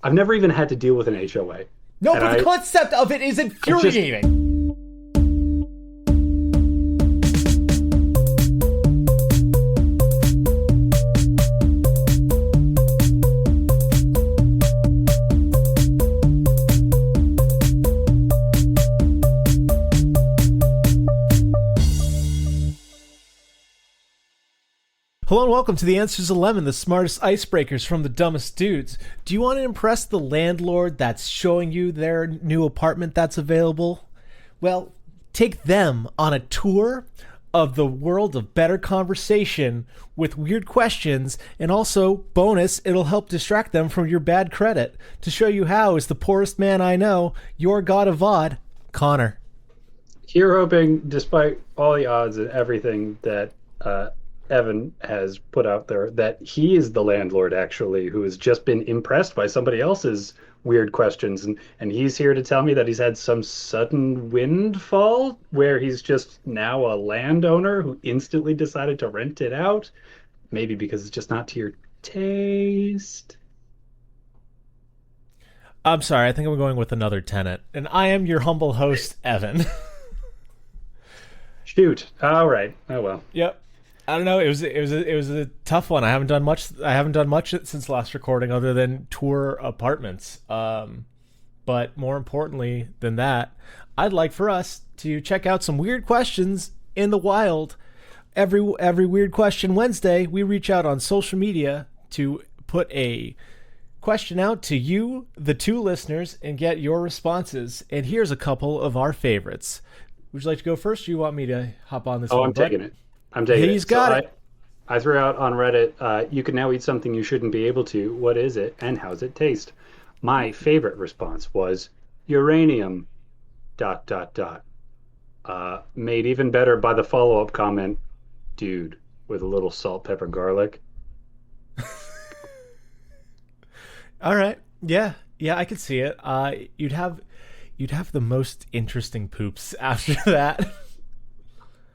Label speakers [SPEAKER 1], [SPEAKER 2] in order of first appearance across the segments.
[SPEAKER 1] I've never even had to deal with an HOA.
[SPEAKER 2] No,
[SPEAKER 1] And
[SPEAKER 2] but the concept of it is infuriating. Hello and welcome to the Answers of Lemon, the smartest icebreakers from the dumbest dudes. Do you want to impress the landlord that's showing you their new apartment that's available? Well, take them on a tour of the world of better conversation with weird questions, and also, bonus, it'll help distract them from your bad credit. To show you how is the poorest man I know, your god of odd, Connor.
[SPEAKER 1] Here hoping, despite all the odds and everything that Evan has put out there, that he is the landlord actually who has just been impressed by somebody else's weird questions, and he's here to tell me that he's had some sudden windfall where he's just now a landowner who instantly decided to rent it out, maybe because it's just not to your taste.
[SPEAKER 2] I'm sorry, I think I'm going with another tenant, and I am your humble host, Evan.
[SPEAKER 1] Shoot. All right. Oh well.
[SPEAKER 2] Yep. I don't know. It was a tough one. I haven't done much since last recording, other than tour apartments. But more importantly than that, I'd like for us to check out some weird questions in the wild. Every Weird Question Wednesday, we reach out on social media to put a question out to you, the two listeners, and get your responses. And here's a couple of our favorites. Would you like to go first, or you want me to hop on this?
[SPEAKER 1] Oh, I'm taking it. I'm taking
[SPEAKER 2] He's
[SPEAKER 1] it.
[SPEAKER 2] got it.
[SPEAKER 1] I threw out on Reddit, you can now eat something you shouldn't be able to. What is it and how's it taste? My favorite response was uranium, dot, dot, dot. Made even better by the follow-up comment, dude, with a little salt, pepper, garlic.
[SPEAKER 2] All right. Yeah, I could see it. You'd have the most interesting poops after that.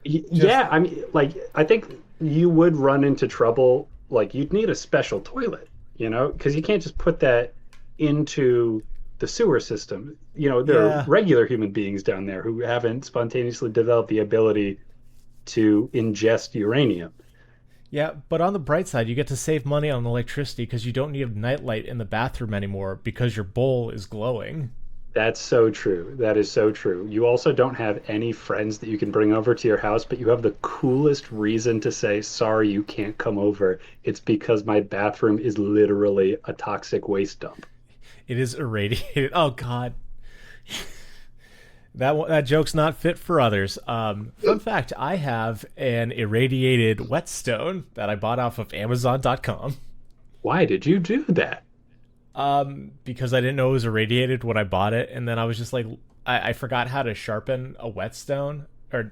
[SPEAKER 1] Yeah, I mean, like, I think you would run into trouble. Like, you'd need a special toilet, because you can't just put that into the sewer system. There are regular human beings down there who haven't spontaneously developed the ability to ingest uranium.
[SPEAKER 2] Yeah, but on the bright side, you get to save money on electricity because you don't need a nightlight in the bathroom anymore because your bowl is glowing.
[SPEAKER 1] That's so true. That is so true. You also don't have any friends that you can bring over to your house, but you have the coolest reason to say, sorry, you can't come over. It's because my bathroom is literally a toxic waste dump.
[SPEAKER 2] It is irradiated. Oh, God. That joke's not fit for others. Fun fact, I have an irradiated whetstone that I bought off of Amazon.com.
[SPEAKER 1] Why did you do that?
[SPEAKER 2] Because I didn't know it was irradiated when I bought it, and then I was just like, I forgot how to sharpen a whetstone, or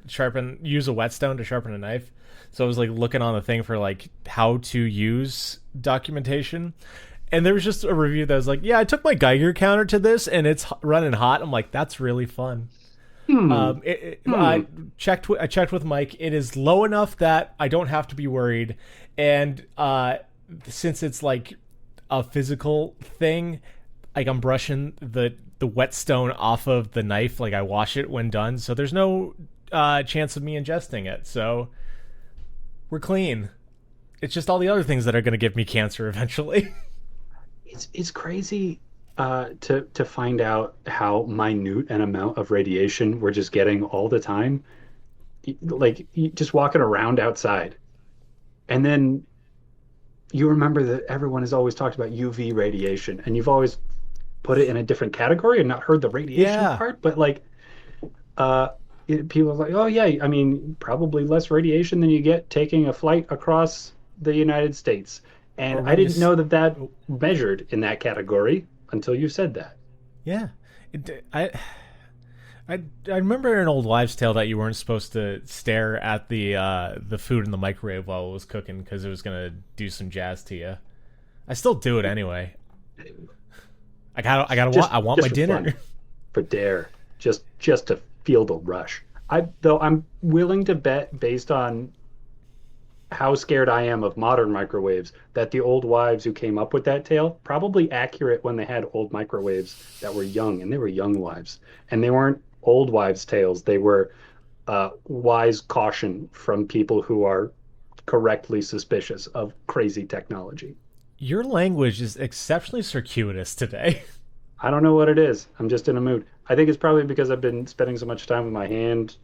[SPEAKER 2] use a whetstone to sharpen a knife. So I was like looking on the thing for like how to use documentation, and there was just a review that was like, yeah, I took my Geiger counter to this and it's running hot. I'm like, that's really fun. I checked with Mike. It is low enough that I don't have to be worried, and since it's like a physical thing, like I'm brushing the whetstone off of the knife, like I wash it when done, so there's no chance of me ingesting it, so we're clean. It's just all the other things that are going to give me cancer eventually.
[SPEAKER 1] It's crazy to find out how minute an amount of radiation we're just getting all the time, like just walking around outside, and then you remember that everyone has always talked about UV radiation, and you've always put it in a different category and not heard the radiation part. But like, people are like, oh yeah, I mean, probably less radiation than you get taking a flight across the United States. And I didn't know that measured in that category until you said that.
[SPEAKER 2] Yeah, I remember an old wives' tale that you weren't supposed to stare at the food in the microwave while it was cooking because it was gonna do some jazz to you. I still do it anyway. I want my dinner
[SPEAKER 1] for dare, just to feel the rush. I'm willing to bet, based on how scared I am of modern microwaves, that the old wives who came up with that tale probably accurate when they had old microwaves that were young, and they were young wives, and they weren't old wives' tales. They were wise caution from people who are correctly suspicious of crazy technology.
[SPEAKER 2] Your language is exceptionally circuitous today.
[SPEAKER 1] I don't know what it is. I'm just in a mood. I think it's probably because I've been spending so much time with my hand,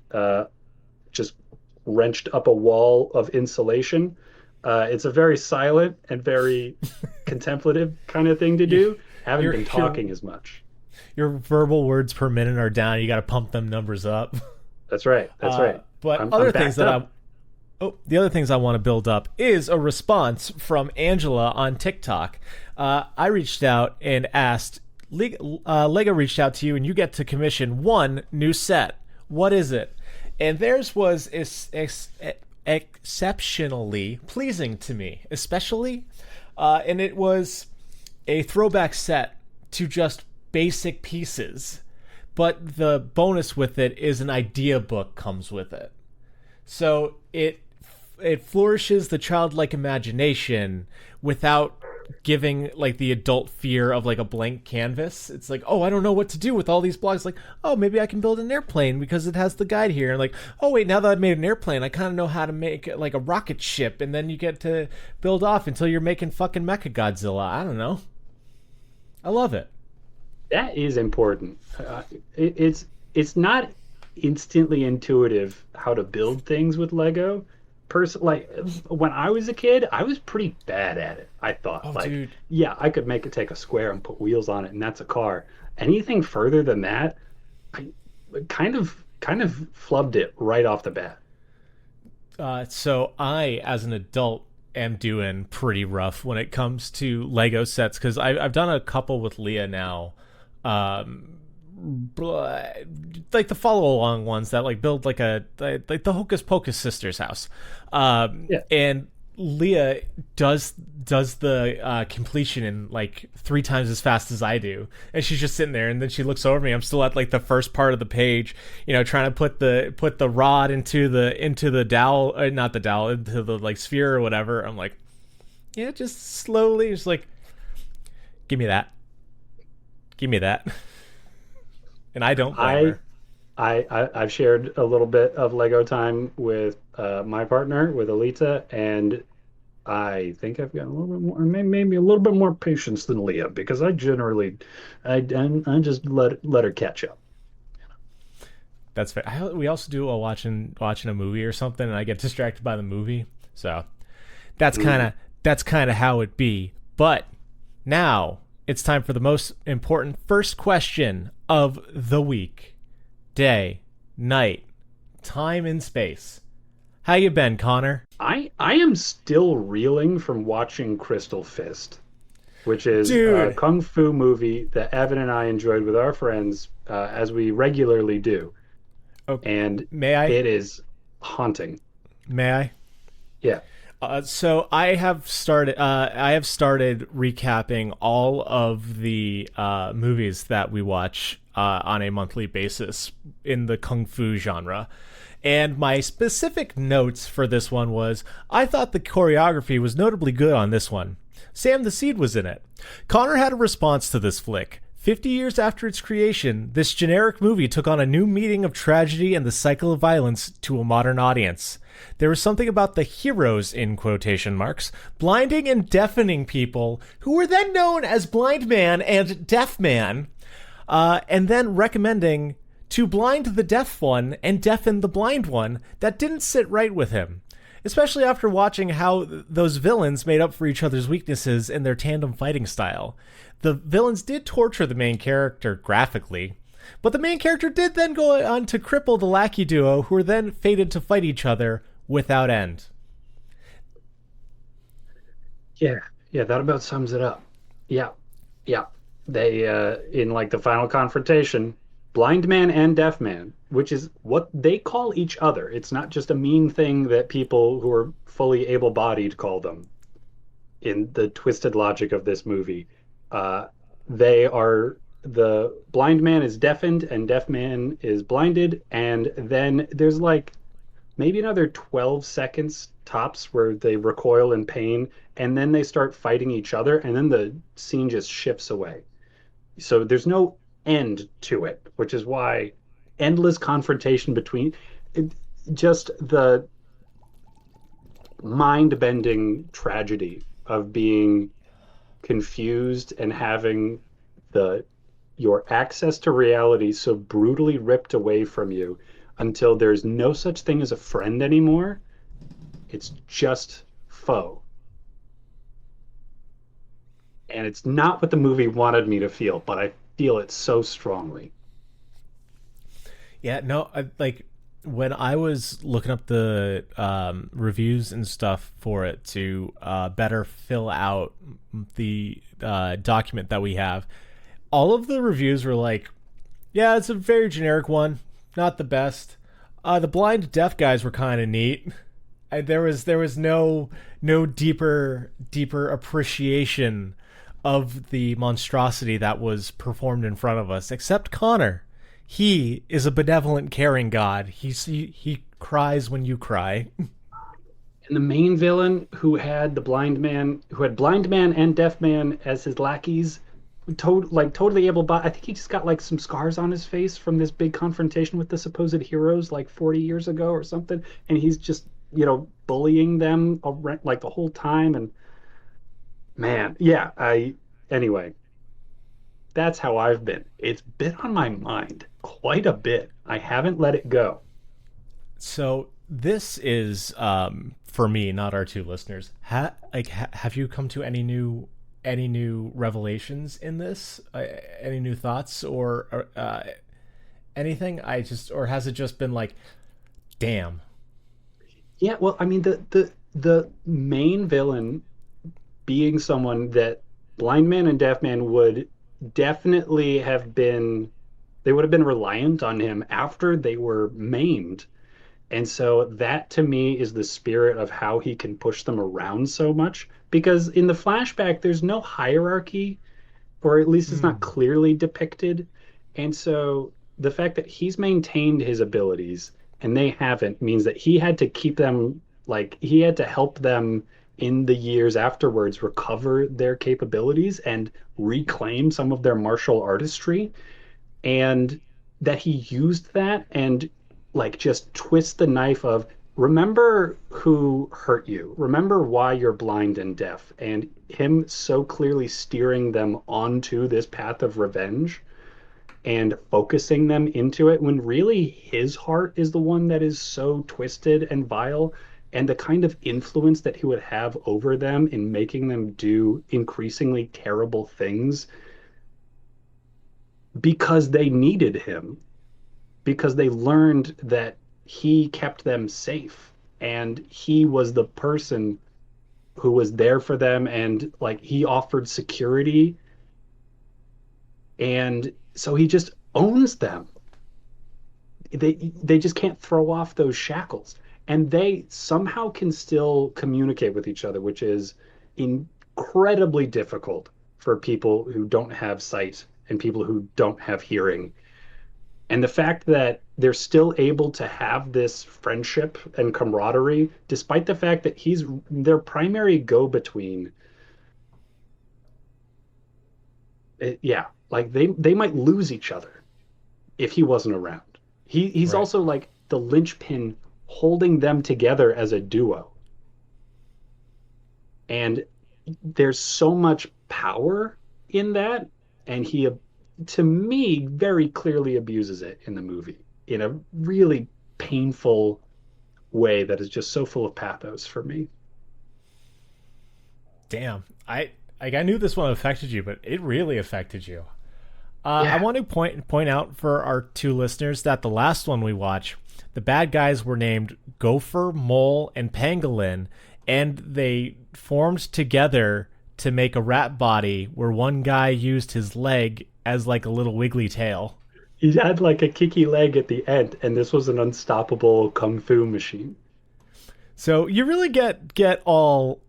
[SPEAKER 1] just wrenched up a wall of insulation. It's a very silent and very contemplative kind of thing to
[SPEAKER 2] you,
[SPEAKER 1] do. Haven't
[SPEAKER 2] your
[SPEAKER 1] been
[SPEAKER 2] your
[SPEAKER 1] talking as much.
[SPEAKER 2] your verbal words per minute are down. You got to pump them numbers up.
[SPEAKER 1] That's right. That's right.
[SPEAKER 2] But
[SPEAKER 1] I'm
[SPEAKER 2] other things
[SPEAKER 1] backed
[SPEAKER 2] that
[SPEAKER 1] up.
[SPEAKER 2] the other things I want to build up is a response from Angela on TikTok. I reached out and asked, Lego reached out to you and you get to commission one new set. What is it? And theirs was exceptionally pleasing to me, especially. And it was a throwback set to just basic pieces. But the bonus with it is an idea book comes with it. So it flourishes the childlike imagination without giving like the adult fear of like a blank canvas. It's like, oh, I don't know what to do with all these blocks. Like, oh, maybe I can build an airplane because it has the guide here. And like, oh wait, now that I've made an airplane, I kind of know how to make like a rocket ship. And then you get to build off until you're making fucking Mecha Godzilla. I don't know. I love it.
[SPEAKER 1] That is important. It's not instantly intuitive how to build things with Lego. Like when I was a kid, I was pretty bad at it. I thought
[SPEAKER 2] Oh,
[SPEAKER 1] like,
[SPEAKER 2] dude.
[SPEAKER 1] yeah, I could make it take a square and put wheels on it, and that's a car. Anything further than that, I kind of flubbed it right off the bat.
[SPEAKER 2] So I, as an adult, am doing pretty rough when it comes to Lego sets because I've done a couple with Leah now, like the follow along ones that like build like the Hocus Pocus sisters house,
[SPEAKER 1] Yeah.
[SPEAKER 2] and Leah does the completion in like 3 times as fast as I do, and she's just sitting there, and then she looks over me. I'm still at like the first part of the page, trying to put the rod into the dowel, not the dowel, into the like sphere or whatever. I'm like, yeah, just slowly, just like, give me that, give me that, and I don't blame
[SPEAKER 1] I
[SPEAKER 2] her.
[SPEAKER 1] I've shared a little bit of Lego time with my partner, with Alita, and I think I've got a little bit more, maybe a little bit more patience than Leah because I generally, I just let her catch up.
[SPEAKER 2] That's fair. We also do a watching a movie or something, and I get distracted by the movie. So that's kind
[SPEAKER 1] Mm.
[SPEAKER 2] of that's kind of how it be. But now it's time for the most important first question of the week: day, night, time, and space. How you been, Connor?
[SPEAKER 1] I am still reeling from watching Crystal Fist, which is a
[SPEAKER 2] Dude,
[SPEAKER 1] kung fu movie that Evan and I enjoyed with our friends, as we regularly do,
[SPEAKER 2] oh,
[SPEAKER 1] and
[SPEAKER 2] may I?
[SPEAKER 1] it is haunting.
[SPEAKER 2] May I?
[SPEAKER 1] Yeah.
[SPEAKER 2] So I have started. I have started recapping all of the movies that we watch on a monthly basis in the kung fu genre. And my specific notes for this one was I thought the choreography was notably good on this one. Sam the Seed was in it. Connor had a response to this flick. 50 years after its creation, this generic movie took on a new meaning of tragedy and the cycle of violence to a modern audience. There was something about the heroes, in quotation marks, blinding and deafening people who were then known as Blind Man and Deaf Man, and then recommending to blind the deaf one and deafen the blind one that didn't sit right with him. Especially after watching how those villains made up for each other's weaknesses in their tandem fighting style. The villains did torture the main character graphically, but the main character did then go on to cripple the lackey duo, who were then fated to fight each other without end.
[SPEAKER 1] Yeah, yeah, that about sums it up. Yeah, yeah. They in like the final confrontation, blind man and deaf man, which is what they call each other. It's not just a mean thing that people who are fully able-bodied call them in the twisted logic of this movie. Uh, they are the blind man is deafened and deaf man is blinded, and then there's like maybe another 12 seconds tops where they recoil in pain, and then they start fighting each other, and then the scene just shifts away. So there's no end to it, which is why endless confrontation between it, just the mind-bending tragedy of being confused and having the your access to reality so brutally ripped away from you until there's no such thing as a friend anymore. It's just foe. And it's not what the movie wanted me to feel, but I feel it so strongly.
[SPEAKER 2] Yeah, no, like when I was looking up the reviews and stuff for it to better fill out the document that we have, all of the reviews were like, "Yeah, it's a very generic one, not the best." The blind deaf guys were kind of neat. There was no deeper appreciation of the monstrosity that was performed in front of us, except Connor. He is a benevolent, caring God. He cries when you cry.
[SPEAKER 1] And the main villain who had blind man and deaf man as his lackeys, totally able. But I think he just got like some scars on his face from this big confrontation with the supposed heroes like 40 years ago or something, and he's just bullying them like the whole time. And man, yeah, I anyway, that's how I've been. It's been on my mind quite a bit. I haven't let it go.
[SPEAKER 2] So this is for me, not our two listeners. Have you come to any new revelations in this? Any new thoughts or anything? Or has it just been like, damn?
[SPEAKER 1] Yeah, well, I mean the main villain being someone that blind man and deaf man would definitely have been they would have been reliant on him after they were maimed. And so that to me is the spirit of how he can push them around so much. Because in the flashback, there's no hierarchy, or at least it's not
[SPEAKER 2] Mm,
[SPEAKER 1] clearly depicted. And so the fact that he's maintained his abilities and they haven't means that he had to keep them, like, he had to help them in the years afterwards recover their capabilities and reclaim some of their martial artistry, and that he used that and like just twist the knife of remember who hurt you, remember why you're blind and deaf, and him so clearly steering them onto this path of revenge and focusing them into it when really his heart is the one that is so twisted and vile, and the kind of influence that he would have over them in making them do increasingly terrible things because they needed him, because they learned that he kept them safe and he was the person who was there for them, and like he offered security, and so he just owns them. They just can't throw off those shackles, and they somehow can still communicate with each other, which is incredibly difficult for people who don't have sight and people who don't have hearing. And the fact that they're still able to have this friendship and camaraderie, despite the fact that he's their primary go-between, yeah, like they might lose each other if he wasn't around. He's
[SPEAKER 2] right.
[SPEAKER 1] also like the linchpin holding them together as a duo. And there's so much power in that, and he, to me, very clearly abuses it in the movie in a really painful way that is just so full of pathos for me.
[SPEAKER 2] Damn. I knew this one affected you, but it really affected you. I
[SPEAKER 1] Yeah,
[SPEAKER 2] want to point out for our two listeners that the last one we watched, the bad guys were named Gopher, Mole, and Pangolin, and they formed together to make a rat body where one guy used his leg as like a little wiggly tail.
[SPEAKER 1] he had like a kicky leg at the end, and this was an unstoppable kung fu machine.
[SPEAKER 2] So you really get all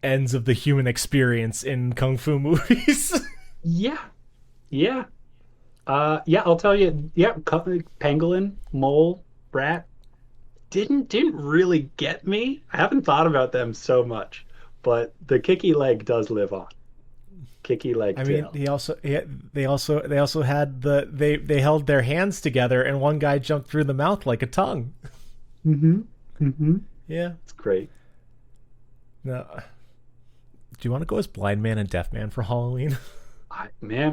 [SPEAKER 2] ends of the human experience in kung fu movies.
[SPEAKER 1] Yeah, yeah, yeah. I'll tell you. Yeah, pangolin, mole, rat. didn't really get me. I haven't thought about them so much, but the kicky leg does live on. Kicky leg
[SPEAKER 2] I mean,
[SPEAKER 1] tail.
[SPEAKER 2] they also had they held their hands together and one guy jumped through the mouth like a tongue.
[SPEAKER 1] Mm-hmm. Mm-hmm.
[SPEAKER 2] Yeah.
[SPEAKER 1] It's great.
[SPEAKER 2] No. Do you want to go as blind man and deaf man for Halloween?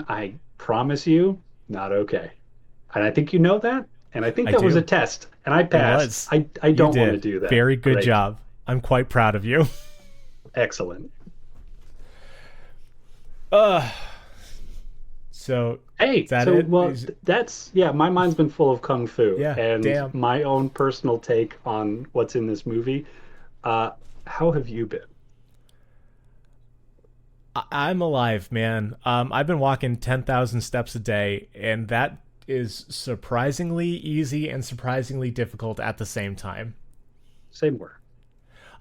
[SPEAKER 1] I promise you, not okay. And I think you know that. And I think
[SPEAKER 2] I
[SPEAKER 1] that was a
[SPEAKER 2] do.
[SPEAKER 1] test, and I
[SPEAKER 2] It
[SPEAKER 1] passed.
[SPEAKER 2] was.
[SPEAKER 1] I
[SPEAKER 2] You
[SPEAKER 1] don't want to
[SPEAKER 2] did.
[SPEAKER 1] do that,
[SPEAKER 2] Very
[SPEAKER 1] but
[SPEAKER 2] good
[SPEAKER 1] I
[SPEAKER 2] job. I'm quite proud of you.
[SPEAKER 1] excellent.
[SPEAKER 2] Uh so
[SPEAKER 1] Hey,
[SPEAKER 2] is that
[SPEAKER 1] so
[SPEAKER 2] it?
[SPEAKER 1] well, that's yeah. My mind's been full of kung fu
[SPEAKER 2] Yeah,
[SPEAKER 1] and
[SPEAKER 2] damn.
[SPEAKER 1] my own personal take on what's in this movie. Uh, how have you been?
[SPEAKER 2] I'm alive, man. I've been walking 10,000 steps a day, and that is surprisingly easy and surprisingly difficult at the same time.
[SPEAKER 1] Same word.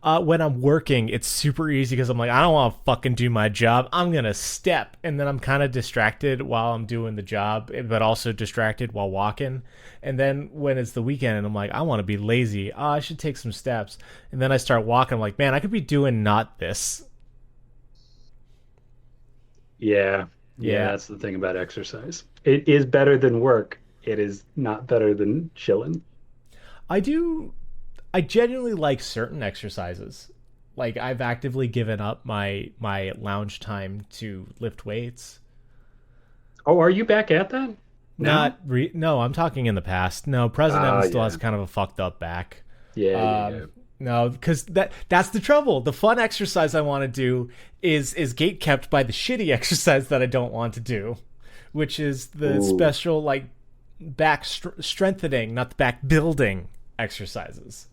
[SPEAKER 2] When I'm working, it's super easy because I'm like, I don't want to fucking do my job. I'm going to step. And then I'm kind of distracted while I'm doing the job, but also distracted while walking. And then when it's the weekend and I'm like, I want to be lazy. Oh, I should take some steps. And then I start walking. I'm like, man, I could be doing not this.
[SPEAKER 1] Yeah, yeah.
[SPEAKER 2] Yeah.
[SPEAKER 1] That's the thing about exercise. It is better than work. It is not better than chilling.
[SPEAKER 2] I do. I genuinely like certain exercises. Like I've actively given up my lounge time to lift weights.
[SPEAKER 1] Oh, are you back at that now?
[SPEAKER 2] No, I'm talking in the past. No, President
[SPEAKER 1] Ah,
[SPEAKER 2] Evans still
[SPEAKER 1] yeah,
[SPEAKER 2] has kind of a fucked up back.
[SPEAKER 1] yeah, yeah, yeah.
[SPEAKER 2] Um, no, because that's the trouble. The fun exercise I want to do is gate kept by the shitty exercise that I don't want to do, which is the
[SPEAKER 1] Ooh,
[SPEAKER 2] special like back strengthening, not the back building exercises.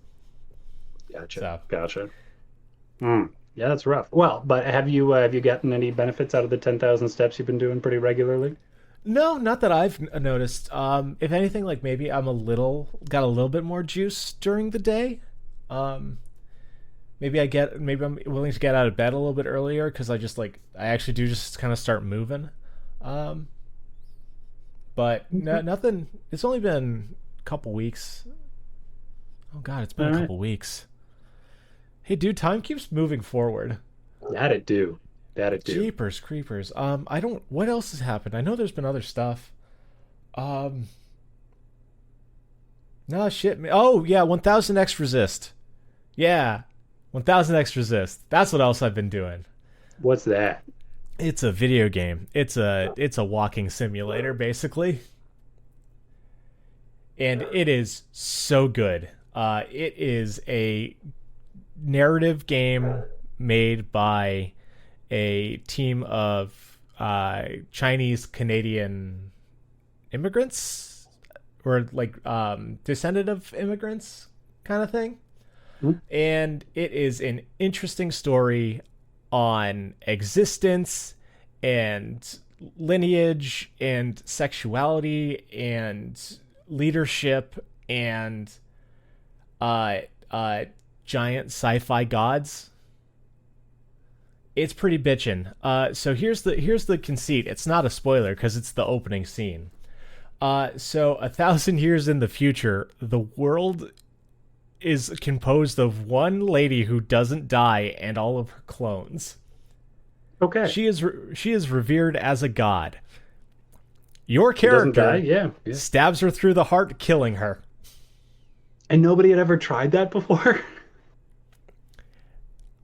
[SPEAKER 1] gotcha,
[SPEAKER 2] So
[SPEAKER 1] gotcha. Hmm. Yeah, that's rough. Well, but have you gotten any benefits out of the 10,000 steps you've been doing pretty regularly?
[SPEAKER 2] no, not that I've noticed. If anything, like maybe I'm got a little bit more juice during the day. Um, maybe I'm willing to get out of bed a little bit earlier because I actually do just kind of start moving. Um, but no,
[SPEAKER 1] Okay.
[SPEAKER 2] nothing. It's only been a couple weeks. Oh God, it's been
[SPEAKER 1] All
[SPEAKER 2] a
[SPEAKER 1] right.
[SPEAKER 2] couple weeks. Hey, dude, time keeps moving forward.
[SPEAKER 1] That it do. That it do.
[SPEAKER 2] Jeepers creepers. I don't. What else has happened? I know there's been other stuff. Um, no shit. Oh yeah, 1000 X resist. Yeah, 1000 X resist. That's what else I've been doing.
[SPEAKER 1] What's that?
[SPEAKER 2] It's a video game. It's a walking simulator basically, and it is so good. It is a narrative game made by a team of Chinese Canadian immigrants or like descendant of immigrants kind of thing.
[SPEAKER 1] Hmm?
[SPEAKER 2] And it is an interesting story on existence and lineage and sexuality and leadership and uh uh giant sci-fi gods. It's pretty bitchin'. So here's the conceit. It's not a spoiler because it's the opening scene. So 1,000 years in the future, the world is composed of one lady who doesn't die and all of her clones.
[SPEAKER 1] Okay.
[SPEAKER 2] She is revered as a god. Your
[SPEAKER 1] She doesn't die?
[SPEAKER 2] character
[SPEAKER 1] Yeah. Yeah.
[SPEAKER 2] stabs her through the heart, killing her.
[SPEAKER 1] And nobody had ever tried that before?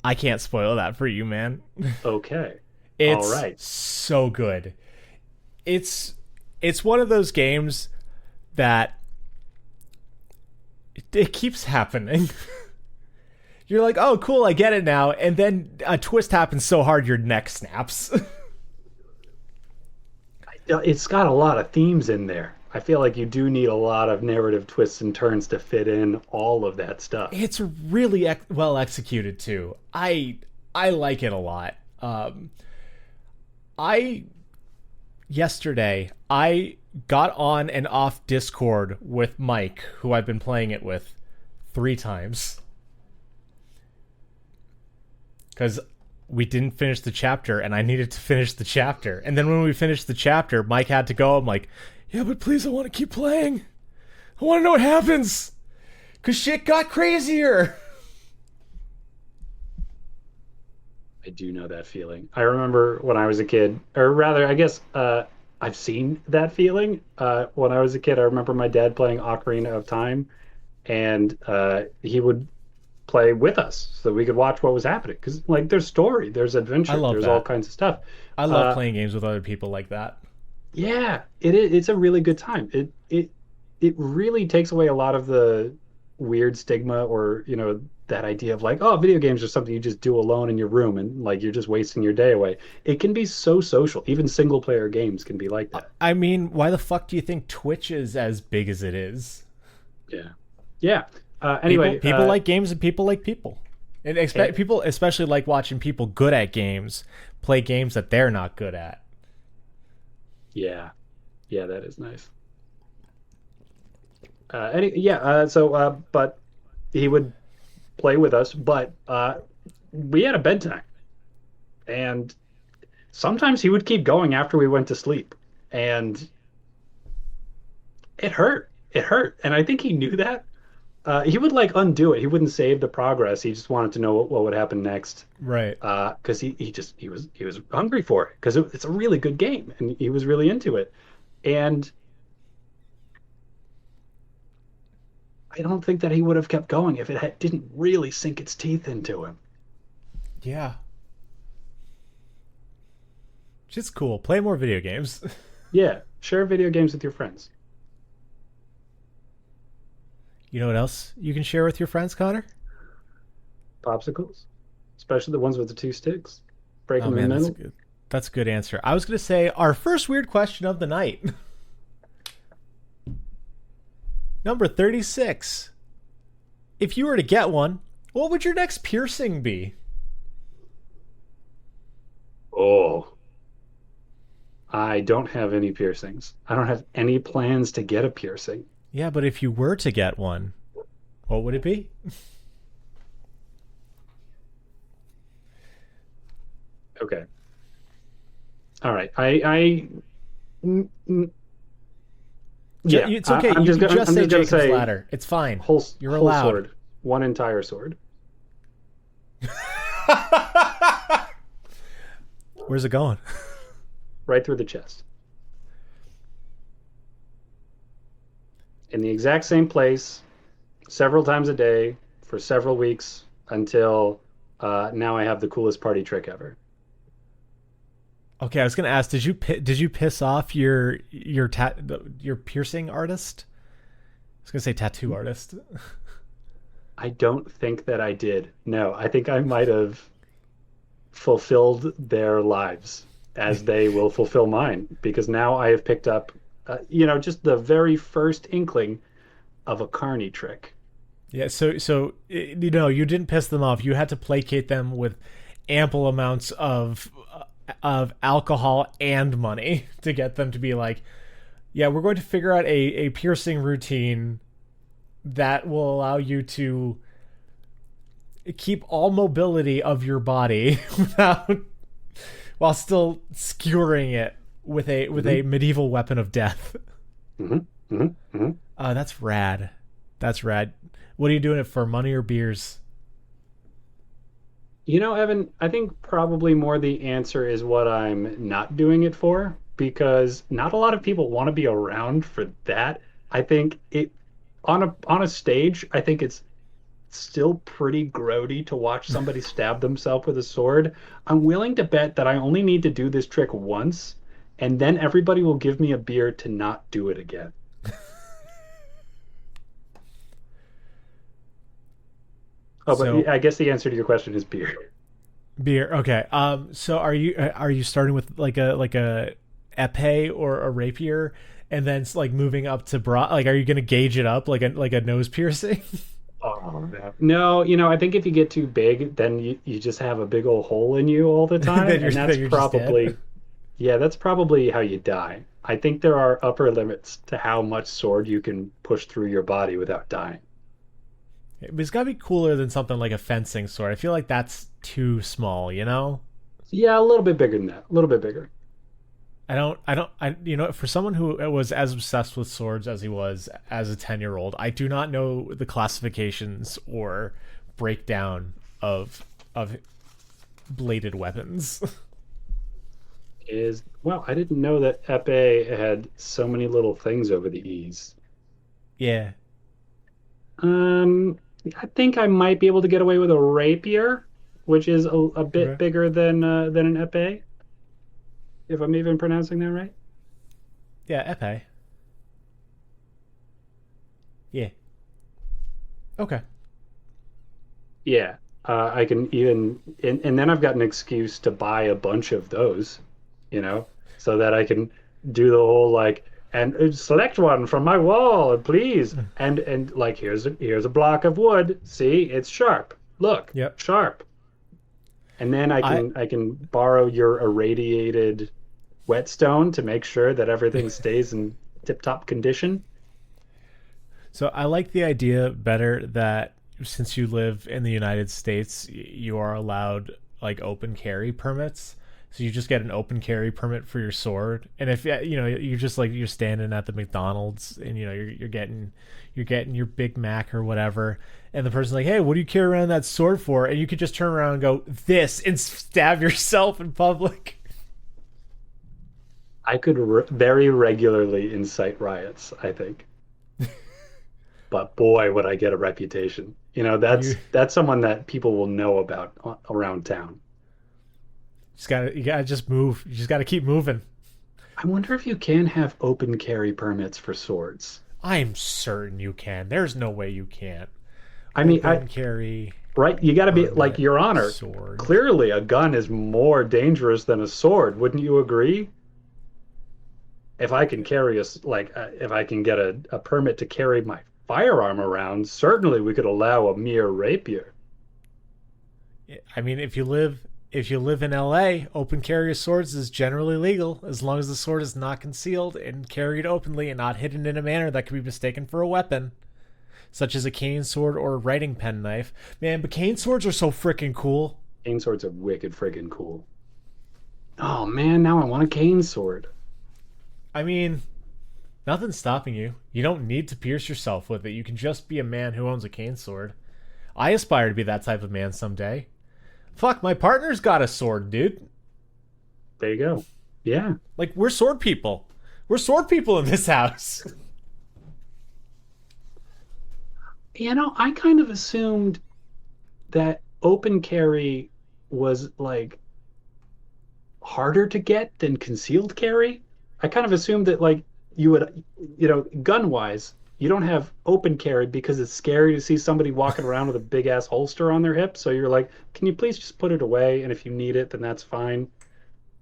[SPEAKER 2] I can't spoil that for you, man.
[SPEAKER 1] Okay. All
[SPEAKER 2] It's
[SPEAKER 1] right.
[SPEAKER 2] so good. It's it's one of those games that it keeps happening. You're like, oh, cool, I get it now, and then a twist happens so hard your neck snaps.
[SPEAKER 1] It's got a lot of themes in there. I feel like you do need a lot of narrative twists and turns to fit in all of that stuff.
[SPEAKER 2] It's really well executed too. I like it a lot. I yesterday I got on and off Discord with Mike, who I've been playing it with 3 times because we didn't finish the chapter and I needed to finish the chapter. And then when we finished the chapter, Mike had to go. I'm like, yeah, but please, I want to keep playing. I want to know what happens. Cause shit got crazier.
[SPEAKER 1] I do know that feeling. I remember when I was a kid, or rather, I guess I've seen that feeling. When I was a kid, I remember my dad playing Ocarina of Time, and he would play with us so we could watch what was happening. Because like, there's story, there's
[SPEAKER 2] I
[SPEAKER 1] adventure,
[SPEAKER 2] love
[SPEAKER 1] there's all
[SPEAKER 2] that.
[SPEAKER 1] kinds of stuff.
[SPEAKER 2] I love
[SPEAKER 1] Uh,
[SPEAKER 2] playing games with other people like that.
[SPEAKER 1] yeah, it is. It's a really good time. It really takes away a lot of the weird stigma or, that idea of like, oh, video games are something you just do alone in your room and like you're just wasting your day away. It can be so social. Even single player games can be like that.
[SPEAKER 2] I mean, why the fuck do you think Twitch is as big as it is?
[SPEAKER 1] Yeah. Yeah.
[SPEAKER 2] People
[SPEAKER 1] Anyway,
[SPEAKER 2] people like games and people like people. And expect
[SPEAKER 1] it,
[SPEAKER 2] people especially like watching people good at games play games that they're not good at.
[SPEAKER 1] yeah. Yeah, that is nice. Yeah, but he would play with us, but we had a bedtime, and sometimes he would keep going after we went to sleep, and it hurt. It hurt, and I think he knew that. He would like undo it. He wouldn't save the progress. He just wanted to know what would happen next.
[SPEAKER 2] Right.
[SPEAKER 1] Because he was hungry for it because it's a really good game, and he was really into it. And I don't think that he would have kept going if didn't really sink its teeth into him.
[SPEAKER 2] Yeah. Just cool. Play more video games.
[SPEAKER 1] Yeah, share video games with your friends.
[SPEAKER 2] You know what else you can share with your friends, Connor?
[SPEAKER 1] Popsicles, especially the ones with the two sticks. Break
[SPEAKER 2] Oh
[SPEAKER 1] them in
[SPEAKER 2] man,
[SPEAKER 1] the
[SPEAKER 2] that's
[SPEAKER 1] middle.
[SPEAKER 2] good. That's a good answer. I was gonna say our first weird question of the night. Number 36. If you were to get one, what would your next piercing be?
[SPEAKER 1] Oh, I don't have any piercings. I don't have any plans to get a piercing.
[SPEAKER 2] Yeah, but if you were to get one, what would it be?
[SPEAKER 1] Okay. All right. Mm, mm, yeah.
[SPEAKER 2] It's okay.
[SPEAKER 1] I'm
[SPEAKER 2] You
[SPEAKER 1] just
[SPEAKER 2] can
[SPEAKER 1] gonna
[SPEAKER 2] just
[SPEAKER 1] I'm
[SPEAKER 2] say
[SPEAKER 1] just gonna
[SPEAKER 2] Jacob's
[SPEAKER 1] say
[SPEAKER 2] Ladder. It's fine. You're
[SPEAKER 1] whole
[SPEAKER 2] allowed.
[SPEAKER 1] sword, one entire sword,
[SPEAKER 2] Where's it going?
[SPEAKER 1] right through the chest, in the exact same place, several times a day for several weeks until now I have the coolest party trick ever.
[SPEAKER 2] Okay, I was gonna ask. Did you piss off your piercing artist? I was gonna say tattoo artist.
[SPEAKER 1] I don't think that I did. No, I think I might have fulfilled their lives as they will fulfill mine because now I have picked up, just the very first inkling of a carny trick.
[SPEAKER 2] Yeah. You didn't piss them off. You had to placate them with ample amounts of alcohol and money to get them to be like, yeah, we're going to figure out a piercing routine that will allow you to keep all mobility of your body without while still skewering it with a
[SPEAKER 1] Hmm.
[SPEAKER 2] medieval weapon of death.
[SPEAKER 1] Hmm. Hmm. Hmm.
[SPEAKER 2] That's rad. That's rad. What are you doing it for? Money or beers?
[SPEAKER 1] Evan, I think probably more the answer is what I'm not doing it for because not a lot of people want to be around for that. I think it on a stage, I think it's still pretty grody to watch somebody stab themselves with a sword. I'm willing to bet that I only need to do this trick once, and then everybody will give me a beer to not do it again. Oh, but
[SPEAKER 2] So
[SPEAKER 1] I guess the answer to your question is beer.
[SPEAKER 2] beer. Okay. So are you starting with like a epee or a rapier, and then like moving up to bra? Like, are you gonna gauge it up like a nose piercing?
[SPEAKER 1] Oh, no. No, I think if you get too big, then you just have a big old hole in you all the time,
[SPEAKER 2] then
[SPEAKER 1] and that's
[SPEAKER 2] you're just dead.
[SPEAKER 1] probably, yeah, that's probably how you die. I think there are upper limits to how much sword you can push through your body without dying.
[SPEAKER 2] But it's gotta be cooler than something like a fencing sword. I feel like that's too small.
[SPEAKER 1] Yeah, a little bit bigger than that. A little bit bigger.
[SPEAKER 2] For someone who was as obsessed with swords as he was as a 10-year-old, I do not know the classifications or breakdown of bladed weapons.
[SPEAKER 1] Is well, I didn't know that epee had so many little things over the e's.
[SPEAKER 2] Yeah.
[SPEAKER 1] Um, I think I might be able to get away with a rapier, which is a bit
[SPEAKER 2] Okay.
[SPEAKER 1] bigger than an epee, if I'm even pronouncing that right.
[SPEAKER 2] Yeah, epee. Yeah. Okay.
[SPEAKER 1] Yeah, I can even, and then I've got an excuse to buy a bunch of those, so that I can do the whole like and select one from my wall, please. And like here's a block of wood. See, it's sharp. Look,
[SPEAKER 2] Yep.
[SPEAKER 1] sharp. And then I
[SPEAKER 2] I
[SPEAKER 1] can I can borrow your irradiated whetstone to make sure that everything stays in tip-top condition.
[SPEAKER 2] So I like the idea better that since you live in the United States, you are allowed like open carry permits. So you just get an open carry permit for your sword, and if you're just like you're standing at the McDonald's, and you're getting your Big Mac or whatever, and the person's like, "Hey, what do you carry around that sword for?" And you could just turn around and go this and stab yourself in public.
[SPEAKER 1] I could very regularly incite riots, I think. But boy, would I get a reputation.
[SPEAKER 2] You
[SPEAKER 1] That's someone that people will know about around town.
[SPEAKER 2] you gotta just move. You just gotta keep moving.
[SPEAKER 1] I wonder if you can have open carry permits for swords.
[SPEAKER 2] I'm certain you can. There's no way you can't.
[SPEAKER 1] I mean, I
[SPEAKER 2] Open carry
[SPEAKER 1] right, you got to be like
[SPEAKER 2] permit
[SPEAKER 1] Your Honor.
[SPEAKER 2] sword.
[SPEAKER 1] Clearly, a gun is more dangerous than a sword. Wouldn't you agree? If I can carry if I can get a permit to carry my firearm around, certainly we could allow a mere rapier.
[SPEAKER 2] I mean, if you live in LA, open carry of swords is generally legal as long as the sword is not concealed and carried openly and not hidden in a manner that could be mistaken for a weapon, such as a cane sword or a writing pen knife. Man, but cane swords are so freaking cool.
[SPEAKER 1] Cane swords are wicked friggin' cool. Oh man, now I want a cane sword.
[SPEAKER 2] I mean, nothing's stopping you. You don't need to pierce yourself with it. You can just be a man who owns a cane sword. I aspire to be that type of man someday. Fuck, my partner's got a sword, dude.
[SPEAKER 1] There you go. Yeah.
[SPEAKER 2] Like, we're sword people. We're sword people in this house.
[SPEAKER 1] I kind of assumed that open carry was like harder to get than concealed carry. I kind of assumed that like you would, gun wise, you don't have open carry because it's scary to see somebody walking around with a big ass holster on their hip. So you're like, can you please just put it away? And if you need it, then that's fine.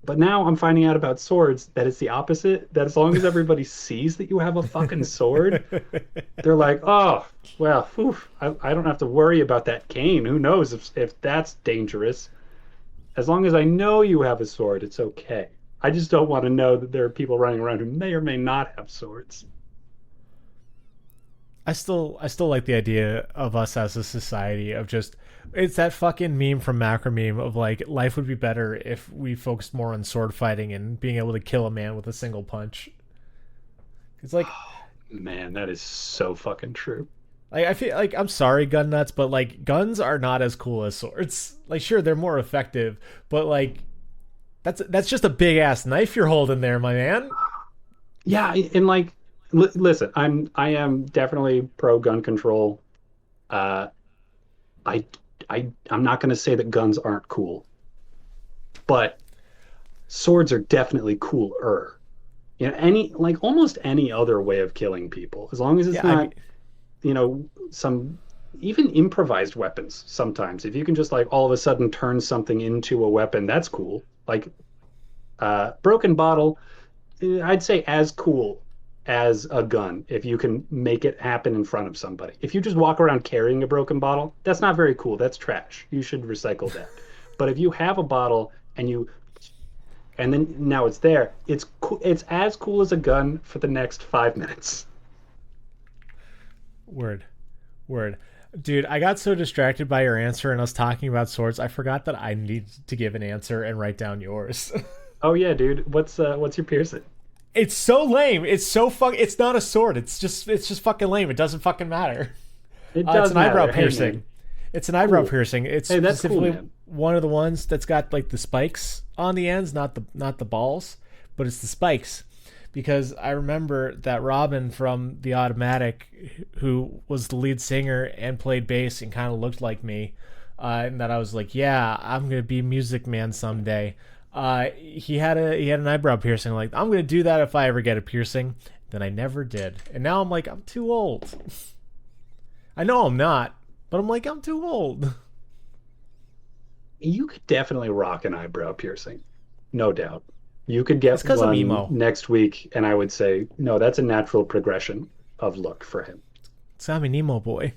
[SPEAKER 1] But now I'm finding out about swords that it's the opposite. That as long as everybody sees that you have a fucking sword, they're like, oh, well, whew, I don't have to worry about that cane. Who knows if that's dangerous? As long as I know you have a sword, it's okay. I just don't want to know that there are people running around who may or may not have swords.
[SPEAKER 2] I still like the idea of us as a society of just it's that fucking meme from Macro Meme of like life would be better if we focused more on sword fighting and being able to kill a man with a single punch. It's like
[SPEAKER 1] Man, that is so fucking true.
[SPEAKER 2] I feel like I'm sorry, gun nuts, but like guns are not as cool as swords. Like sure, they're more effective, but like that's just a big ass knife you're holding there, my man.
[SPEAKER 1] Yeah, and like, listen, I am definitely pro gun control. Uh, I I'm not going to say that guns aren't cool, but swords are definitely cooler. Any like almost any other way of killing people, as long as it's
[SPEAKER 2] Yeah, I
[SPEAKER 1] not,
[SPEAKER 2] mean,
[SPEAKER 1] some even improvised weapons. Sometimes, if you can just like all of a sudden turn something into a weapon, that's cool. Like broken bottle, I'd say as cool as a gun if you can make it happen in front of somebody. If you just walk around carrying a broken bottle, that's not very cool. That's trash. You should recycle that. But if you have a bottle and then now it's there, it's cool. It's as cool as a gun for the next 5 minutes.
[SPEAKER 2] word, word, dude. I got so distracted by your answer and us talking about swords, I forgot that I need to give an answer and write down yours.
[SPEAKER 1] Oh yeah, dude. What's your piercing?
[SPEAKER 2] It's so lame. It's so fuck. It's not a sword. It's just fucking lame. It doesn't fucking matter.
[SPEAKER 1] It
[SPEAKER 2] It's
[SPEAKER 1] does
[SPEAKER 2] an eyebrow
[SPEAKER 1] matter. Hey
[SPEAKER 2] piercing.
[SPEAKER 1] man,
[SPEAKER 2] It's an eyebrow
[SPEAKER 1] cool.
[SPEAKER 2] piercing. It's
[SPEAKER 1] Hey, that's cool,
[SPEAKER 2] specifically
[SPEAKER 1] man.
[SPEAKER 2] one of the ones that's got like the spikes on the ends, not the balls, but it's the spikes. Because I remember that Robin from the Automatic, who was the lead singer and played bass and kind of looked like me, and that I was like, yeah, I'm gonna be Music Man someday. He had an eyebrow piercing. Like, I'm gonna do that if I ever get a piercing. Then I never did, and now I'm like, I'm too old. I know I'm not, but I'm like, I'm too old.
[SPEAKER 1] You could definitely rock an eyebrow piercing, no doubt. You could
[SPEAKER 2] It's
[SPEAKER 1] get
[SPEAKER 2] because I'm
[SPEAKER 1] one
[SPEAKER 2] emo.
[SPEAKER 1] next week, and I would say, no, that's a natural progression of look for him.
[SPEAKER 2] So I'm an emo boy.